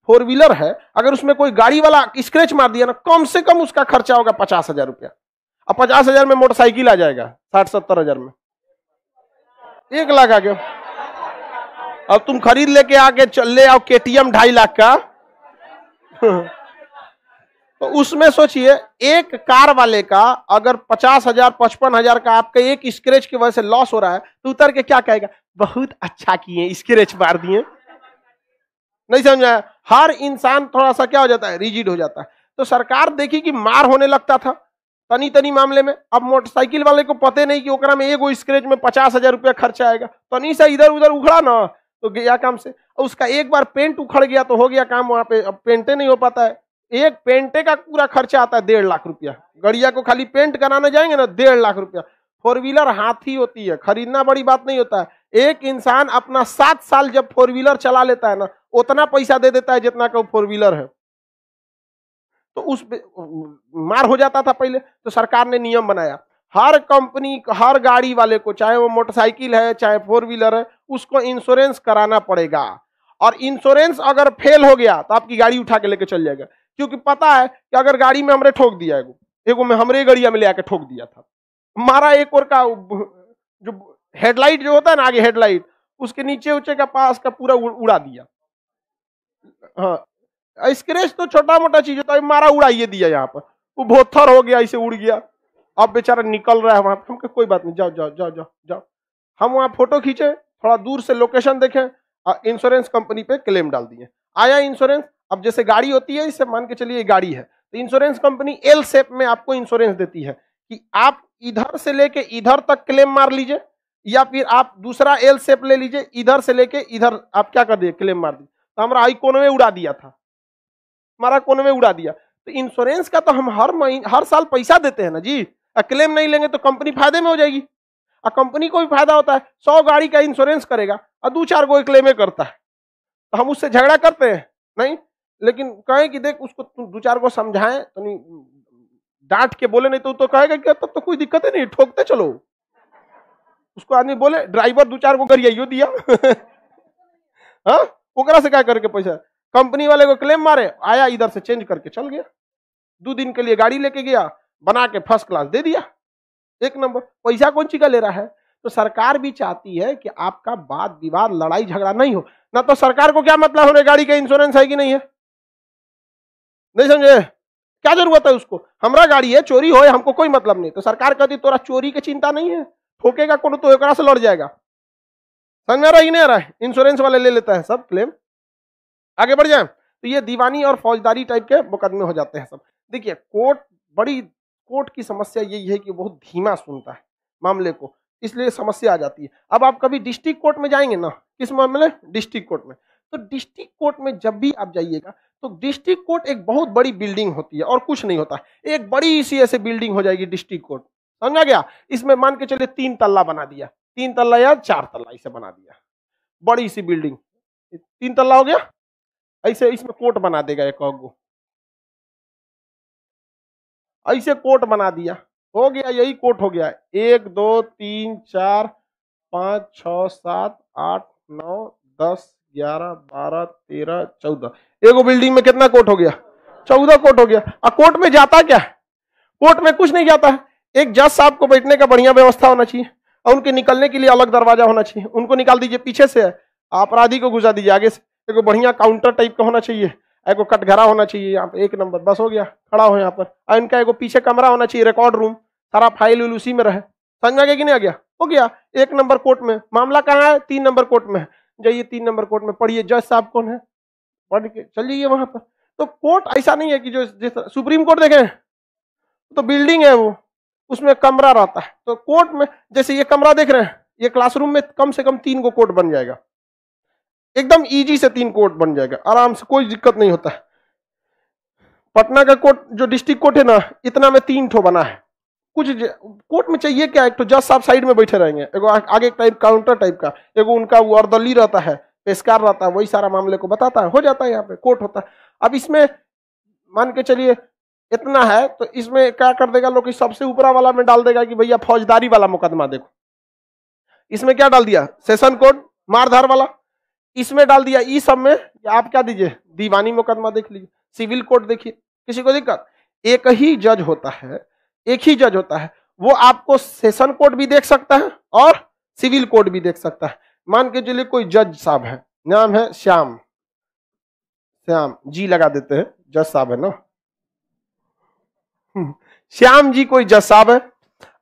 4 व्हीलर है, अगर उसमें कोई गाड़ी वाला स्क्रैच मार दिया ना, कम से कम उसका खर्चा होगा 50,000 रुपया। अब 50,000 में मोटरसाइकिल आ जाएगा 60-70 हजार में, 1 लाख आ गया। अब तुम खरीद लेके आके ले आओ KTM 2.5 लाख का तो उसमें सोचिए, एक कार वाले का अगर 50,000 55,000 का आपका एक स्क्रैच की वजह से लॉस हो रहा है, तो उतर के क्या कहेगा, बहुत अच्छा किए, स्क्रैच मार दिए। नहीं समझा? हर इंसान थोड़ा सा क्या हो जाता है, रिजिड हो जाता है। तो सरकार देखी कि मार होने लगता था तनी तनी मामले में। अब मोटरसाइकिल वाले को पते नहीं कि ओकरा में एगो स्क्रैच में 50,000 रुपया खर्चा आएगा, तनी सा इधर उधर उखड़ा ना तो गया काम से। उसका एक बार पेंट उखड़ गया तो हो गया काम वहां पे। अब पेंटे नहीं हो पाता है, एक पेंटे का पूरा खर्चा आता है 1.5 लाख रुपया। गड़िया को खाली पेंट कराने जाएंगे ना, 1.5 लाख रुपया। 4 व्हीलर हाथी होती है, खरीदना बड़ी बात नहीं होता है। एक इंसान अपना 7 साल जब 4 व्हीलर चला लेता है ना, उतना पैसा दे देता है जितना का 4 व्हीलर है। तो उस मार हो जाता था पहले। तो सरकार ने नियम बनाया, हर कंपनी, हर गाड़ी वाले को, चाहे वो मोटरसाइकिल है चाहे 4 व्हीलर है, उसको इंश्योरेंस कराना पड़ेगा। और इंश्योरेंस अगर फेल हो गया तो आपकी गाड़ी उठा के लेके चल जाएगा। क्योंकि पता है कि अगर गाड़ी में हमरे ठोक दिया, एगो में हमरे गड़िया में ले आके ठोक दिया था, मारा एक और का जो हेडलाइट जो होता है ना, आगे हेडलाइट, उसके नीचे उचे का पास का पूरा उड़ा दिया। हाँ, स्क्रैच तो छोटा मोटा चीज होता है, मारा उड़ाइए दिया यहाँ पर, वो भोथर हो गया, इसे उड़ गया। अब बेचारा निकल रहा है वहां पर, हमको कोई बात नहीं, जाओ जाओ जाओ जाओ जाओ। हम वहां फोटो खींचे, थोड़ा दूर से लोकेशन देखें, इंश्योरेंस कंपनी पे क्लेम डाल दिए, आया इंश्योरेंस। अब जैसे गाड़ी होती है, इससे मान के चलिए गाड़ी है, तो इंश्योरेंस कंपनी L शेप में आपको इंश्योरेंस देती है कि आप इधर से लेके इधर तक क्लेम मार लीजिए, या फिर आप दूसरा L शेप ले लीजिए, इधर से लेके इधर आप क्या कर दिए, क्लेम मार दिए। तो हमारा आई कोने में उड़ा दिया था, हमारा कोने में उड़ा दिया। तो इंश्योरेंस का तो हम हर साल पैसा देते हैं ना जी, क्लेम नहीं लेंगे तो कंपनी फायदे में हो जाएगी। और कंपनी को भी फायदा होता है, 100 गाड़ी का इंश्योरेंस करेगा और 2-4 गो क्लेम करता है, तो हम उससे झगड़ा करते हैं नहीं। लेकिन कहें कि देख उसको 2-4 गो समझाएं, तो नहीं डांट के बोले, नहीं तो कहेगा कि तब तो कोई दिक्कत ही नहीं, ठोकते चलो। उसको आदमी बोले ड्राइवर 2-4 गो गरियाइयो दिया हाँ, ओकरा से क्या करके पैसा, कंपनी वाले को क्लेम मारे, आया इधर से चेंज करके चल गया, 2 दिन के लिए गाड़ी लेके गया, बना के फर्स्ट क्लास दे दिया, 1 नंबर। पैसा कौन सी का ले रहा है? तो सरकार भी चाहती है कि आपका वाद विवाद, लड़ाई झगड़ा नहीं हो ना। तो सरकार को क्या मतलब होने गाड़ी का इंश्योरेंस है कि नहीं है, नहीं समझे? क्या जरूरत है उसको, हमारा गाड़ी है, चोरी हो हमको कोई मतलब नहीं। तो सरकार कहती तोरा चोरी की चिंता नहीं है, ठोकेगा कौन तो एकरा से लड़ जाएगा। समझ में आ रहा है कि नहीं आ रहा है? इंश्योरेंस वाले ले लेता है सब क्लेम। आगे बढ़ जाए तो ये दीवानी और फौजदारी टाइप के मुकदमे हो जाते हैं सब। देखिए कोर्ट की समस्या यही है कि बहुत धीमा सुनता है मामले को, इसलिए समस्या आ जाती है। अब आप कभी डिस्ट्रिक्ट कोर्ट में जाएंगे ना, किस मामले, डिस्ट्रिक्ट कोर्ट में, तो डिस्ट्रिक्ट कोर्ट में जब भी आप जाइएगा तो डिस्ट्रिक्ट कोर्ट एक बहुत बड़ी बिल्डिंग होती है और कुछ नहीं होता, एक बड़ी सी ऐसे बिल्डिंग हो जाएगी डिस्ट्रिक्ट कोर्ट, समझा गया? इसमें मान के चलिए 3 तल्ला बना दिया, 3 तल्ला या 4 तल्ला इसे बना दिया, बड़ी सी बिल्डिंग, 3 तल्ला हो गया। ऐसे इसमें कोर्ट बना देगा एक गो, ऐसे कोर्ट बना दिया, हो गया, यही कोर्ट हो गया। 1 2 3 4 5 6 7 8 9 10 11 12 13 14, एगो बिल्डिंग में कितना कोर्ट हो गया? 14 कोर्ट हो गया। और कोर्ट में जाता क्या है? कोर्ट में कुछ नहीं जाता है, एक जज साहब को बैठने का बढ़िया व्यवस्था होना चाहिए और उनके निकलने के लिए अलग दरवाजा होना चाहिए। उनको निकाल दीजिए पीछे से, अपराधी को घुसा दीजिए आगे से। एगो बढ़िया काउंटर टाइप का होना चाहिए, एगो कटघरा होना चाहिए यहाँ पे, 1 नंबर, बस हो गया, खड़ा हो यहाँ पर। और इनका एगो पीछे कमरा होना चाहिए, रिकॉर्ड रूम, सारा फाइल उसी में रहे। समझ में आ गया कि नहीं आ गया? हो गया 1 नंबर कोर्ट में। मामला कहाँ है? 3 नंबर कोर्ट में। जाइए 3 नंबर कोर्ट में, पढ़िए जज साहब कौन है, पढ़ के चल जाइए वहां पर। तो कोर्ट ऐसा नहीं है कि जो सुप्रीम कोर्ट देखें तो बिल्डिंग है वो, उसमें कमरा रहता है। तो कोर्ट में जैसे ये कमरा देख रहे हैं, ये क्लासरूम में कम से कम 3 गो कोर्ट बन जाएगा, एकदम इजी से 3 कोर्ट बन जाएगा आराम से, कोई दिक्कत नहीं होता है। पटना का कोर्ट जो डिस्ट्रिक्ट कोर्ट है ना, इतना में 3 ठो बना है। कुछ कोर्ट में चाहिए क्या, एक तो जज साहब साइड में बैठे रहेंगे, एगो आगे टाइप काउंटर टाइप का, एगो उनका वो अर्दली रहता है, पेशकार रहता है, वही सारा मामले को बताता है, हो जाता है, यहाँ पे कोर्ट होता है। अब इसमें मान के चलिए इतना है तो इसमें क्या कर देगा लोग, सबसे ऊपरा वाला में डाल देगा कि भैया फौजदारी वाला मुकदमा देखो। इसमें क्या डाल दिया, सेशन कोड मारधार वाला। इसमें डाल दिया ई सब में आप क्या दीजिए, दीवानी मुकदमा देख लीजिए, सिविल कोड देखिए। किसी को दिक्कत, एक ही जज होता है, एक ही जज होता है, वो आपको सेशन कोड भी देख सकता है और सिविल कोड भी देख सकता है। मान के चलिए कोई जज साहब है, नाम है श्याम, श्याम जी लगा देते हैं, जज साहब है ना, श्याम जी कोई जज साहब है।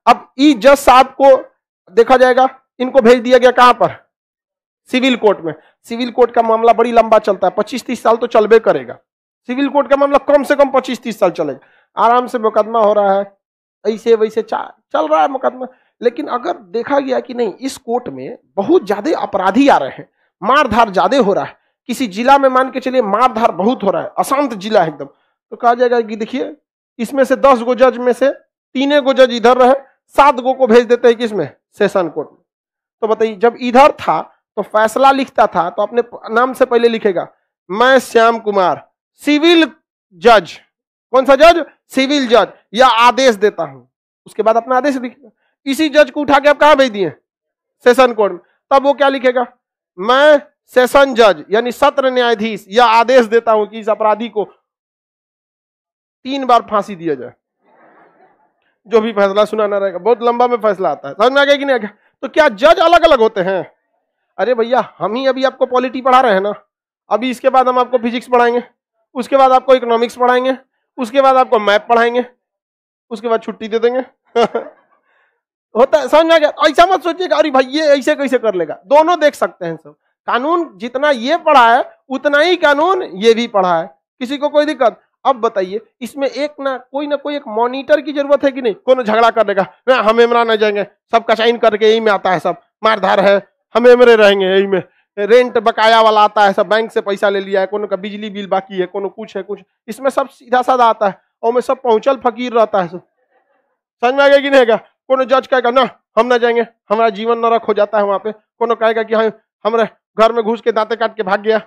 अब ई जज साहब को देखा जाएगा, इनको भेज दिया गया कहां पर, सिविल कोर्ट में। सिविल कोर्ट का मामला बड़ी लंबा चलता है, 25-30 साल तो चलबे करेगा। सिविल कोर्ट का मामला कम से कम 25-30 साल चलेगा, आराम से मुकदमा हो रहा है, ऐसे वैसे चल रहा है मुकदमा। लेकिन अगर देखा गया कि नहीं, इस कोर्ट में बहुत ज्यादा अपराधी आ रहे हैं, मारधार ज्यादा हो रहा है, किसी जिला में मान के चलिए मारधार बहुत हो रहा है, अशांत जिला है एकदम, तो कहा जाएगा कि देखिए इसमें से 10 गो जज में से 3 गो जज इधर रहे, 7 गो को भेज देते हैं किसमें, सेशन कोर्ट में। तो बताइए, जब इधर था तो फैसला लिखता था तो अपने नाम से पहले लिखेगा, मैं श्याम कुमार सिविल जज, कौन सा जज, सिविल जज, या आदेश देता हूं, उसके बाद अपना आदेश लिखेगा। इसी जज को उठा के आप कहां भेज दिए, सेशन कोर्ट में, तब वो क्या लिखेगा, मैं सेशन जज यानी सत्र न्यायाधीश या आदेश देता हूं कि इस अपराधी को 3 बार फांसी दिया जाए। जो भी फैसला सुनाना रहेगा, बहुत लंबा में फैसला आता है, समझ में आ गया कि नहीं आ गया। तो क्या जज अलग अलग होते हैं, अरे भैया हम ही अभी आपको पॉलिटी पढ़ा रहे हैं ना, अभी इसके बाद हम आपको फिजिक्स पढ़ाएंगे, उसके बाद आपको इकोनॉमिक्स पढ़ाएंगे, उसके बाद आपको मैथ पढ़ाएंगे, उसके बाद छुट्टी दे देंगे। होता है, समझ में आ गया। ऐसा मत सोचिएगा अरे भाई ये ऐसे कैसे कर लेगा, दोनों देख सकते हैं सब। कानून जितना ये पढ़ा है उतना ही कानून ये भी पढ़ा है, किसी को कोई दिक्कत। अब बताइए, इसमें एक ना कोई एक मॉनिटर की जरूरत है कि नहीं, कौन झगड़ा कर देगा, ना हम एमरा नहीं जाएंगे, सब कचाइन करके यही में आता है, सब मारधार है, हम एमरे रहेंगे यही में, रेंट बकाया वाला आता है, सब बैंक से पैसा ले लिया है, कोनो का बिजली बिल बाकी है, कोनो कुछ है कुछ, इसमें सब सीधा साधा आता है, और में सब पहुंचल फकीर रहता है सब। समझ में आ गया कि नहीं? कोनो जज कहेगा ना हम ना जाएंगे, हमारा जीवन नरक हो जाता है वहां पे। कोनो कहेगा कि हाँ हमारे घर में घुस के दांते काट के भाग गया।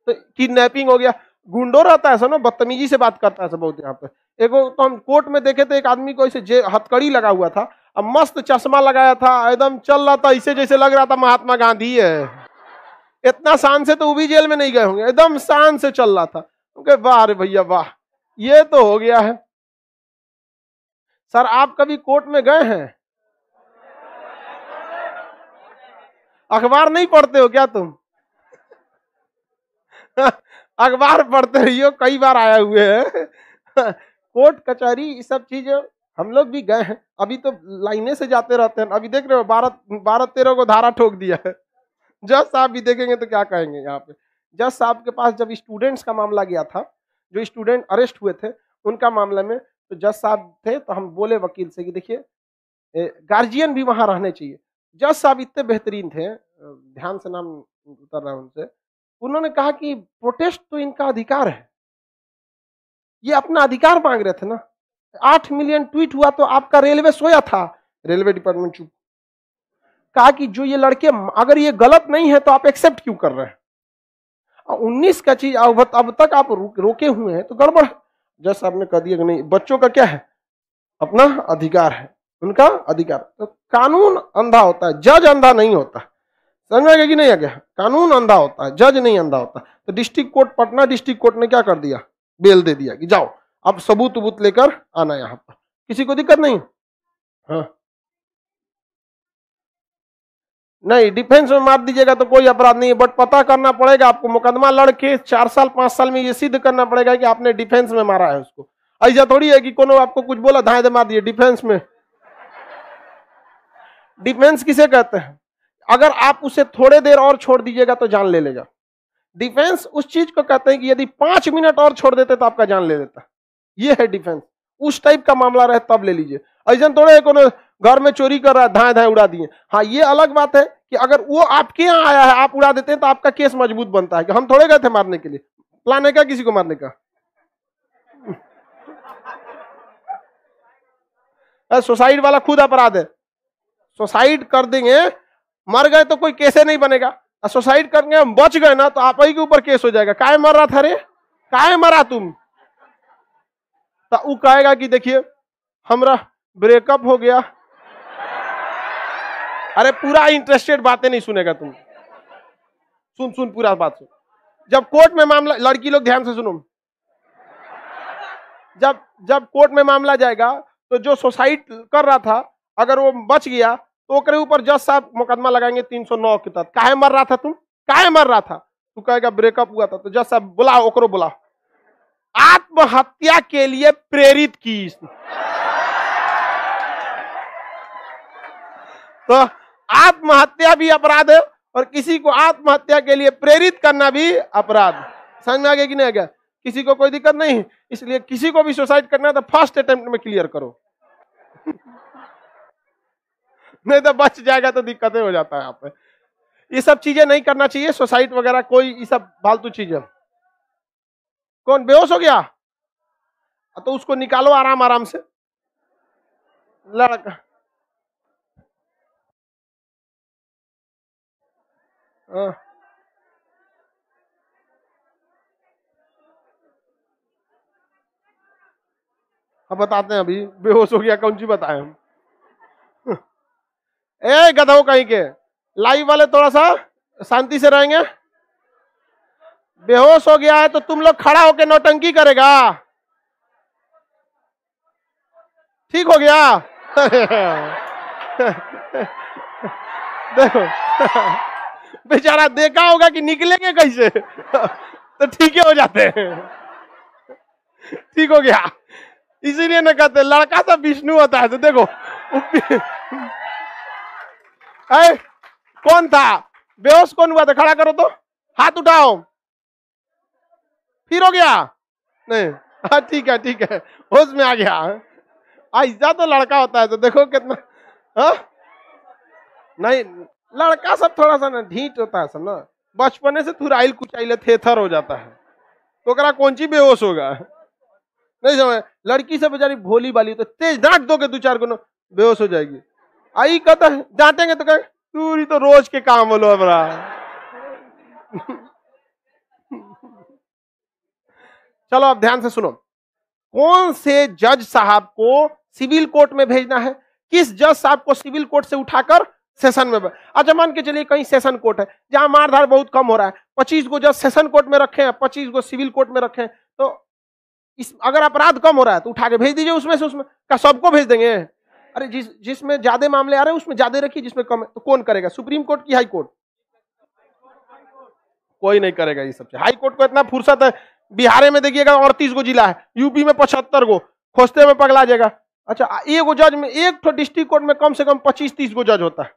तो किडनैपिंग हो गया, गुंडो रहता है सब ना, बदतमीजी से बात करता है सब बहुत यहाँ पे। एगो तो हम कोर्ट में देखे थे, एक आदमी को ऐसे हथकड़ी लगा हुआ था, अब मस्त चश्मा लगाया था, एकदम चल रहा था ऐसे जैसे लग रहा था महात्मा गांधी है। इतना शान से तो वो भी जेल में नहीं गए होंगे, एकदम शान से चल रहा था। वाह रे भैया वाह, ये तो हो गया है। सर आप कभी कोर्ट में गए हैं? अखबार नहीं पढ़ते हो क्या तुम? अखबार पढ़ते रहिए, कई बार आया हुए हैं। कोर्ट कचहरी ये सब चीज हम लोग भी गए हैं, अभी तो लाइने से जाते रहते हैं। अभी देख रहे हो 12-13 को धारा ठोक दिया है। जज साहब भी देखेंगे तो क्या कहेंगे यहाँ पे। जज साहब के पास जब स्टूडेंट्स का मामला गया था, जो स्टूडेंट अरेस्ट हुए थे उनका मामले में, तो जज साहब थे तो हम बोले वकील से कि देखिए गार्जियन भी वहां रहने चाहिए। जज साहब इतने बेहतरीन थे, ध्यान से नाम उतर रहा है उनसे, उन्होंने कहा कि प्रोटेस्ट तो इनका अधिकार है, ये अपना अधिकार मांग रहे थे ना। 8 मिलियन ट्वीट हुआ तो आपका रेलवे सोया था, रेलवे डिपार्टमेंट चुप। कहा कि जो ये लड़के अगर ये गलत नहीं है तो आप एक्सेप्ट क्यों कर रहे हैं? 19 का चीज अब तक आप रोके हुए हैं तो गड़बड़ है। जज साहब ने कह दिया कि नहीं, बच्चों का क्या है, अपना अधिकार है, उनका अधिकार। तो कानून अंधा होता है, जज अंधा नहीं होता। समझ में आ गया कि नहीं आ गया? कानून अंधा होता है, जज नहीं अंधा होता। तो district court, Patna district court ने क्या कर दिया, बेल दे दिया कि जाओ अब सबूत उबूत लेकर आना यहाँ पर, किसी को दिक्कत नहीं। हाँ नहीं, डिफेंस में मार दीजिएगा तो कोई अपराध नहीं है, बट पता करना पड़ेगा आपको, मुकदमा लड़के 4 साल 5 साल में ये सिद्ध करना पड़ेगा कि आपने डिफेंस में मारा है उसको। ऐसा थोड़ी है कि कोनो आपको कुछ बोला धाए दे मार दिए। डिफेंस में, डिफेंस किसे कहते हैं? अगर आप उसे थोड़े देर और छोड़ दीजिएगा तो जान ले लेगा। डिफेंस उस चीज को कहते हैं कि यदि 5 मिनट और छोड़ देते तो आपका जान ले लेता। ये है डिफेंस। उस टाइप का मामला रहे तब ले लीजिए, ऐसा थोड़े कोनो घर में चोरी कर रहा है धाए धाए उड़ा दिए। हाँ ये अलग बात है कि अगर वो आपके यहाँ आया है आप उड़ा देते हैं तो आपका केस मजबूत बनता है कि हम थोड़े गए थे मारने के लिए। प्लान है क्या किसी को मारने का? सुसाइड वाला खुद अपराध है, सुसाइड कर देंगे, मर गए तो कोई केसे नहीं बनेगा। सुसाइड करके हम बच गए ना तो आप ही के ऊपर केस हो जाएगा, काहे मर रहा था रे, काहे मरा तुम। तो वो कहेगा कि देखिए हमरा ब्रेकअप हो गया। अरे पूरा इंटरेस्टेड बातें नहीं सुनेगा तुम, सुन सुन पूरा बात सुन। जब कोर्ट में मामला, लड़की लोग ध्यान से सुनो, जब कोर्ट में मामला जाएगा तो जो सुसाइड कर रहा था अगर वो बच गया तो ओकरे ऊपर जज साहब मुकदमा लगाएंगे 309 के तहत। काहे मर रहा था तुम, काहे मर रहा था, तू कहेगा ब्रेकअप हुआ था, तो जज साहब बुलाओ, ओकरो बुलाओ, आत्महत्या के लिए प्रेरित की। तो आत्महत्या भी अपराध है और किसी को आत्महत्या के लिए प्रेरित करना भी अपराध। समझ में आ गया कि नहीं आ गया? किसी को कोई दिक्कत नहीं, इसलिए किसी को भी सुसाइड करना है तो फर्स्ट अटेम्प्ट में क्लियर करो। नहीं तो बच जाएगा तो दिक्कतें हो जाता है यहाँ पे। ये सब चीजें नहीं करना चाहिए, सुसाइड वगैरह कोई ये सब फालतू चीजें। कौन बेहोश हो गया तो उसको निकालो आराम आराम से। लड़का अब बताते हैं, अभी बेहोश हो गया कौन सी बताएं हम। ए गधों कहीं के, लाइव वाले थोड़ा सा शांति से रहेंगे। बेहोश हो गया है तो तुम लोग खड़ा होकर नौटंकी करेगा, ठीक हो गया? देखो बेचारा देखा होगा कि निकलेंगे कैसे, तो ठीक हो जाते हैं, ठीक हो गया। इसीलिए न कहते लड़का सब विष्णु होता है। तो देखो कौन था बेहोश, कौन हुआ था, खड़ा करो तो, हाथ उठाओ, फिर हो गया नहीं? हाँ ठीक है ठीक है, होश में आ गया। ऐसा तो लड़का होता है, तो देखो कितना। हाँ नहीं, लड़का सब थोड़ा सा ना ढीठ होता है सब ना, बचपने से थुराइल कुचाइल थेथर हो जाता है, तो करा कौन सी बेहोश होगा, नहीं समझ। लड़की से बेचारी भोली वाली, तो तेज डांट दोगे दो चार को बेहोश हो जाएगी। आई कहता है डांटेंगे तो कहे तू तो रोज के काम बोलो हमारा। चलो अब ध्यान से सुनो, कौन से जज साहब को सिविल कोर्ट में भेजना है, किस जज साहब को सिविल कोर्ट से उठाकर सेशन में। अच्छा मान के चलिए कहीं सेशन कोर्ट है जहां मारधार बहुत कम हो रहा है, 25 को जज सेशन कोर्ट में रखे हैं, 25 को सिविल कोर्ट में रखे हैं, तो इस अगर अपराध कम हो रहा है तो उठा के भेज दीजिए उसमें से। उसमें का सबको भेज देंगे? अरे जिसमें ज्यादा मामले आ रहे हैं उसमें ज्यादा रखिए, जिसमें कम है तो कौन करेगा, सुप्रीम कोर्ट की हाई कोर्ट? कोई नहीं करेगा ये सब। हाई कोर्ट को इतना फुर्सत है, बिहार में देखिएगा 38 को जिला है, यूपी में 75 को, खोजते में पगला जाएगा। अच्छा एक जज में, एक तो डिस्ट्रिक्ट कोर्ट में कम से कम 25-30 को जज होता है,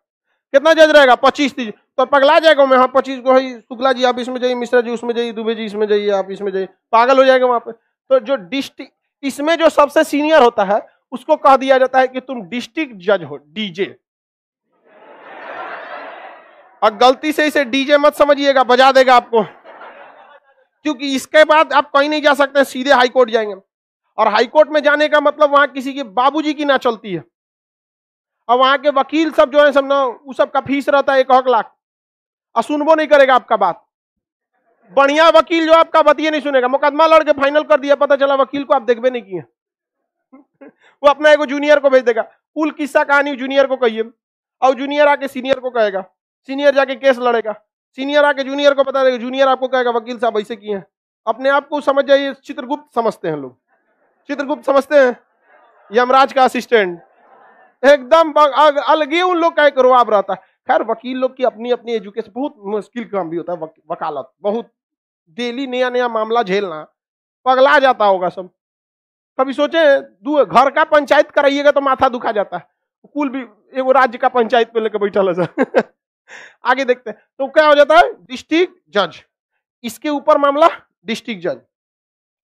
कितना जज रहेगा? 25-30, तो पगला जाएगा। मैं हाँ 25 को है, शुक्ला जी आप इसमें जाइए, मिश्रा जी उसमें जाइए, दुबे जी इसमें जाइए, आप इसमें जाइए, पागल हो जाएगा वहां पे। तो जो डिस्ट्रिक्ट, इसमें जो सबसे सीनियर होता है उसको कह दिया जाता है कि तुम डिस्ट्रिक्ट जज हो, डीजे। और गलती से इसे डीजे मत समझिएगा, बजा देगा आपको, क्योंकि इसके बाद आप कहीं नहीं जा सकते, सीधे हाई कोर्ट जाएंगे। और हाई कोर्ट में जाने का मतलब वहां किसी के बाबूजी की ना चलती है, और वहां के वकील सब जो है सब ना, उस सब का फीस रहता है 1 लाख, और सुनबो नहीं करेगा आपका बात। बढ़िया वकील जो आपका बतिए नहीं सुनेगा, मुकदमा लड़ के फाइनल कर दिया, पता चला वकील को आप देखबे नहीं किए, वो अपना एगो जूनियर को भेज देगा, कुल किस्सा कहानी जूनियर को कहिए, और जूनियर आके सीनियर को कहेगा, सीनियर जाके केस लड़ेगा, सीनियर आके जूनियर को बता देगा, जूनियर आपको कहेगा वकील साहब ऐसे किए हैं। अपने आप को समझ जाइए चित्रगुप्त समझते हैं लोग, चित्रगुप्त समझते हैं, यमराज का असिस्टेंट, एकदम अलग ही उन लोग का एक रुआब रहता है। खैर वकील लोग की अपनी अपनी एजुकेशन, बहुत मुश्किल काम भी होता है वकालत, बहुत डेली नया नया मामला झेलना, पगला जाता होगा सब। कभी सोचे घर का पंचायत कराइएगा तो माथा दुखा जाता है, कुल भी एगो राज्य का पंचायत पे लेकर बैठा है। आगे देखते हैं तो क्या हो जाता है, डिस्ट्रिक्ट जज, इसके ऊपर मामला डिस्ट्रिक्ट जज,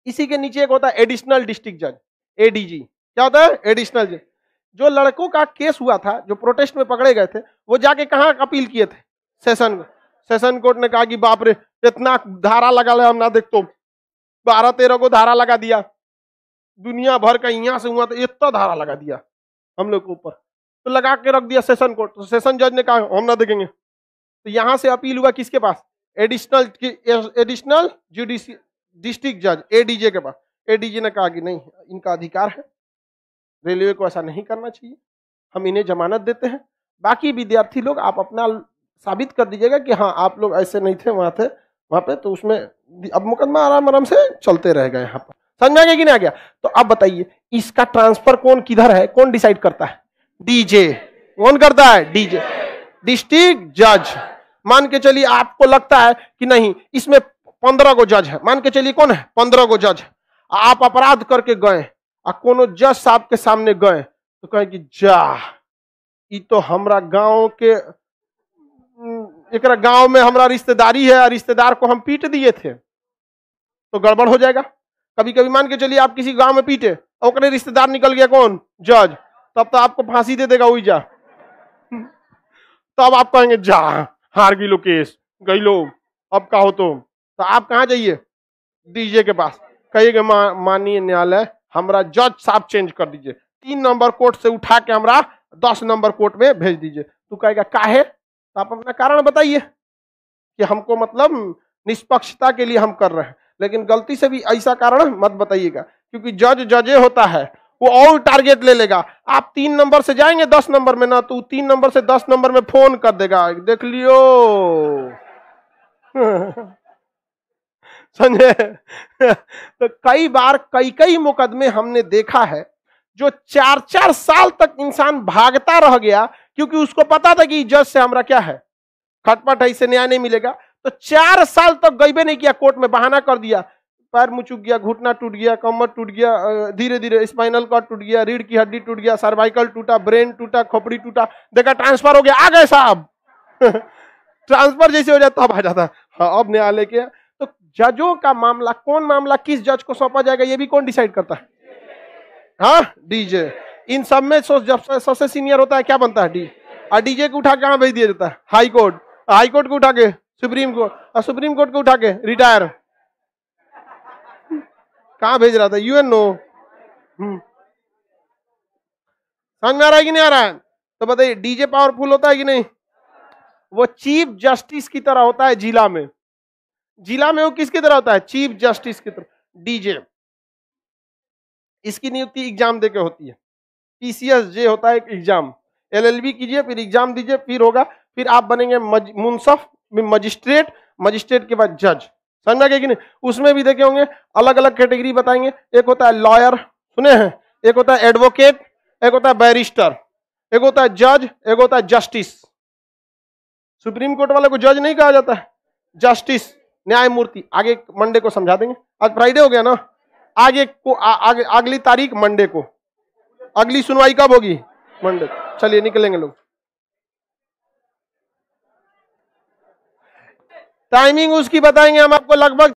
इसी के नीचे एक होता है एडिशनल डिस्ट्रिक्ट जज, एडीजी। क्या होता है? एडिशनल जज। जो लड़कों का केस हुआ था, जो प्रोटेस्ट में पकड़े गए थे, वो जाके कहां अपील किए थे? सेशन कोर्ट ने कहा कि बाप रे इतना धारा लगा ले हम ना देख, तो 12-13 को धारा लगा दिया, दुनिया भर का, यहां से हुआ तो इतना धारा लगा दिया हम लोग के ऊपर, तो लगा के रख दिया सेशन कोर्ट। तो सेशन जज ने कहा हम ना देखेंगे, तो यहां से अपील हुआ किसके पास? एडिशनल डिस्ट्रिक्ट जज एडीजे के पास। एडीजे ने कहा कि नहीं, इनका अधिकार है, रेलवे को ऐसा नहीं करना चाहिए, हम इन्हें जमानत देते हैं। बाकी विद्यार्थी लोग आप अपना साबित कर दीजिएगा कि हाँ आप लोग ऐसे नहीं थे वहां पे, तो उसमें अब मुकदमा आराम आराम से चलते रहेगा यहाँ पर। समझ में आ गया कि नहीं आ गया? तो अब बताइए इसका ट्रांसफर कौन किधर है, कौन डिसाइड करता है? डीजे। कौन करता है? डीजे, डिस्ट्रिक्ट जज। मान के चलिए आपको लगता है कि नहीं इसमें 15 गो जज है, मान के चलिए कौन है? 15 गो जज है। आप अपराध करके गए और कोनो जज साहब के सामने गए तो कहे कि जा ये तो हमरा गांव के एक गांव में हमारा रिश्तेदारी है और रिश्तेदार को हम पीट दिए थे, तो गड़बड़ हो जाएगा। कभी कभी मान के चलिए आप किसी गांव में पीटे और रिश्तेदार निकल गया कौन? जज, तब तो आपको फांसी दे देगा वही जा। तब आप कहेंगे जा हार गई लो केस, गई लो, अब का हो तो आप कहां जाइए? डीजे के पास। कहिएगा माननीय न्यायालय हमरा जज साहब चेंज कर दीजिए, 3 नंबर कोर्ट से उठा के हमरा 10 नंबर कोर्ट में भेज दीजिए। तू कहेगा काहे? तो आप अपना कारण बताइए कि हमको मतलब निष्पक्षता के लिए हम कर रहे हैं, लेकिन गलती से भी ऐसा कारण मत बताइएगा, क्योंकि जज जजे होता है, वो और टारगेट ले लेगा। आप 3 नंबर से जाएंगे 10 नंबर में ना, तो 3 नंबर से 10 नंबर में फोन कर देगा, देख लियो। समझे? तो कई बार कई मुकदमे हमने देखा है जो 4-4 साल तक इंसान भागता रह गया, क्योंकि उसको पता था कि जज से हमरा क्या है, खटपट है, इससे न्याय नहीं मिलेगा। तो 4 साल तक गईबे नहीं किया कोर्ट में, बहाना कर दिया, पैर मुचुक गया, घुटना टूट गया, कमर टूट गया, धीरे धीरे स्पाइनल कॉर्ड टूट गया, रीढ़ की हड्डी टूट गया, सर्वाइकल टूटा, ब्रेन टूटा, खोपड़ी टूटा, देखा ट्रांसफर हो गया, आ गए साहब। ट्रांसफर जैसे हो जाता अब आ जाता। हाँ, अब न्यायालय के तो जजों का मामला, कौन मामला किस जज को सौंपा जाएगा ये भी कौन डिसाइड करता है? हाँ, डीजे। इन सब में जब सबसे सीनियर होता है क्या बनता है? डी। और डीजे को उठा के कहां भेज दिया जाता है? High court. हाई कोर्ट को उठा के सुप्रीम कोर्ट, और सुप्रीम कोर्ट को उठा के रिटायर। कहां भेज रहा था? यूएनओ। समझ में आ रहा है कि नहीं आ रहा है? तो बताइए डीजे पावरफुल होता है कि नहीं? वो चीफ जस्टिस की तरह होता है जिला में। जिला में वो किसकी तरह होता है? चीफ जस्टिस की तरह। डीजे इसकी नियुक्ति एग्जाम देके होती है। पीसीएस जे होता है एक एग्जाम, एलएलबी कीजिए फिर एग्जाम दीजिए, फिर होगा, फिर आप बनेंगे मुंसफ, मजिस्ट्रेट, मजिस्ट्रेट के बाद जज। समझ में आ गया कि नहीं? उसमें भी देखे होंगे अलग अलग कैटेगरी बताएंगे। एक होता है लॉयर, सुने हैं, एक होता है एडवोकेट, एक होता है बैरिस्टर, एक होता है जज, एक होता है जस्टिस। सुप्रीम कोर्ट वाले को जज नहीं कहा जाता है, जस्टिस, न्यायमूर्ति। आगे मंडे को समझा देंगे, आज फ्राइडे हो गया ना, आगे को आगे अगली तारीख मंडे को, अगली सुनवाई कब होगी? मंडे। चलिए निकलेंगे लोग। टाइमिंग उसकी बताएंगे हम आपको, लगभग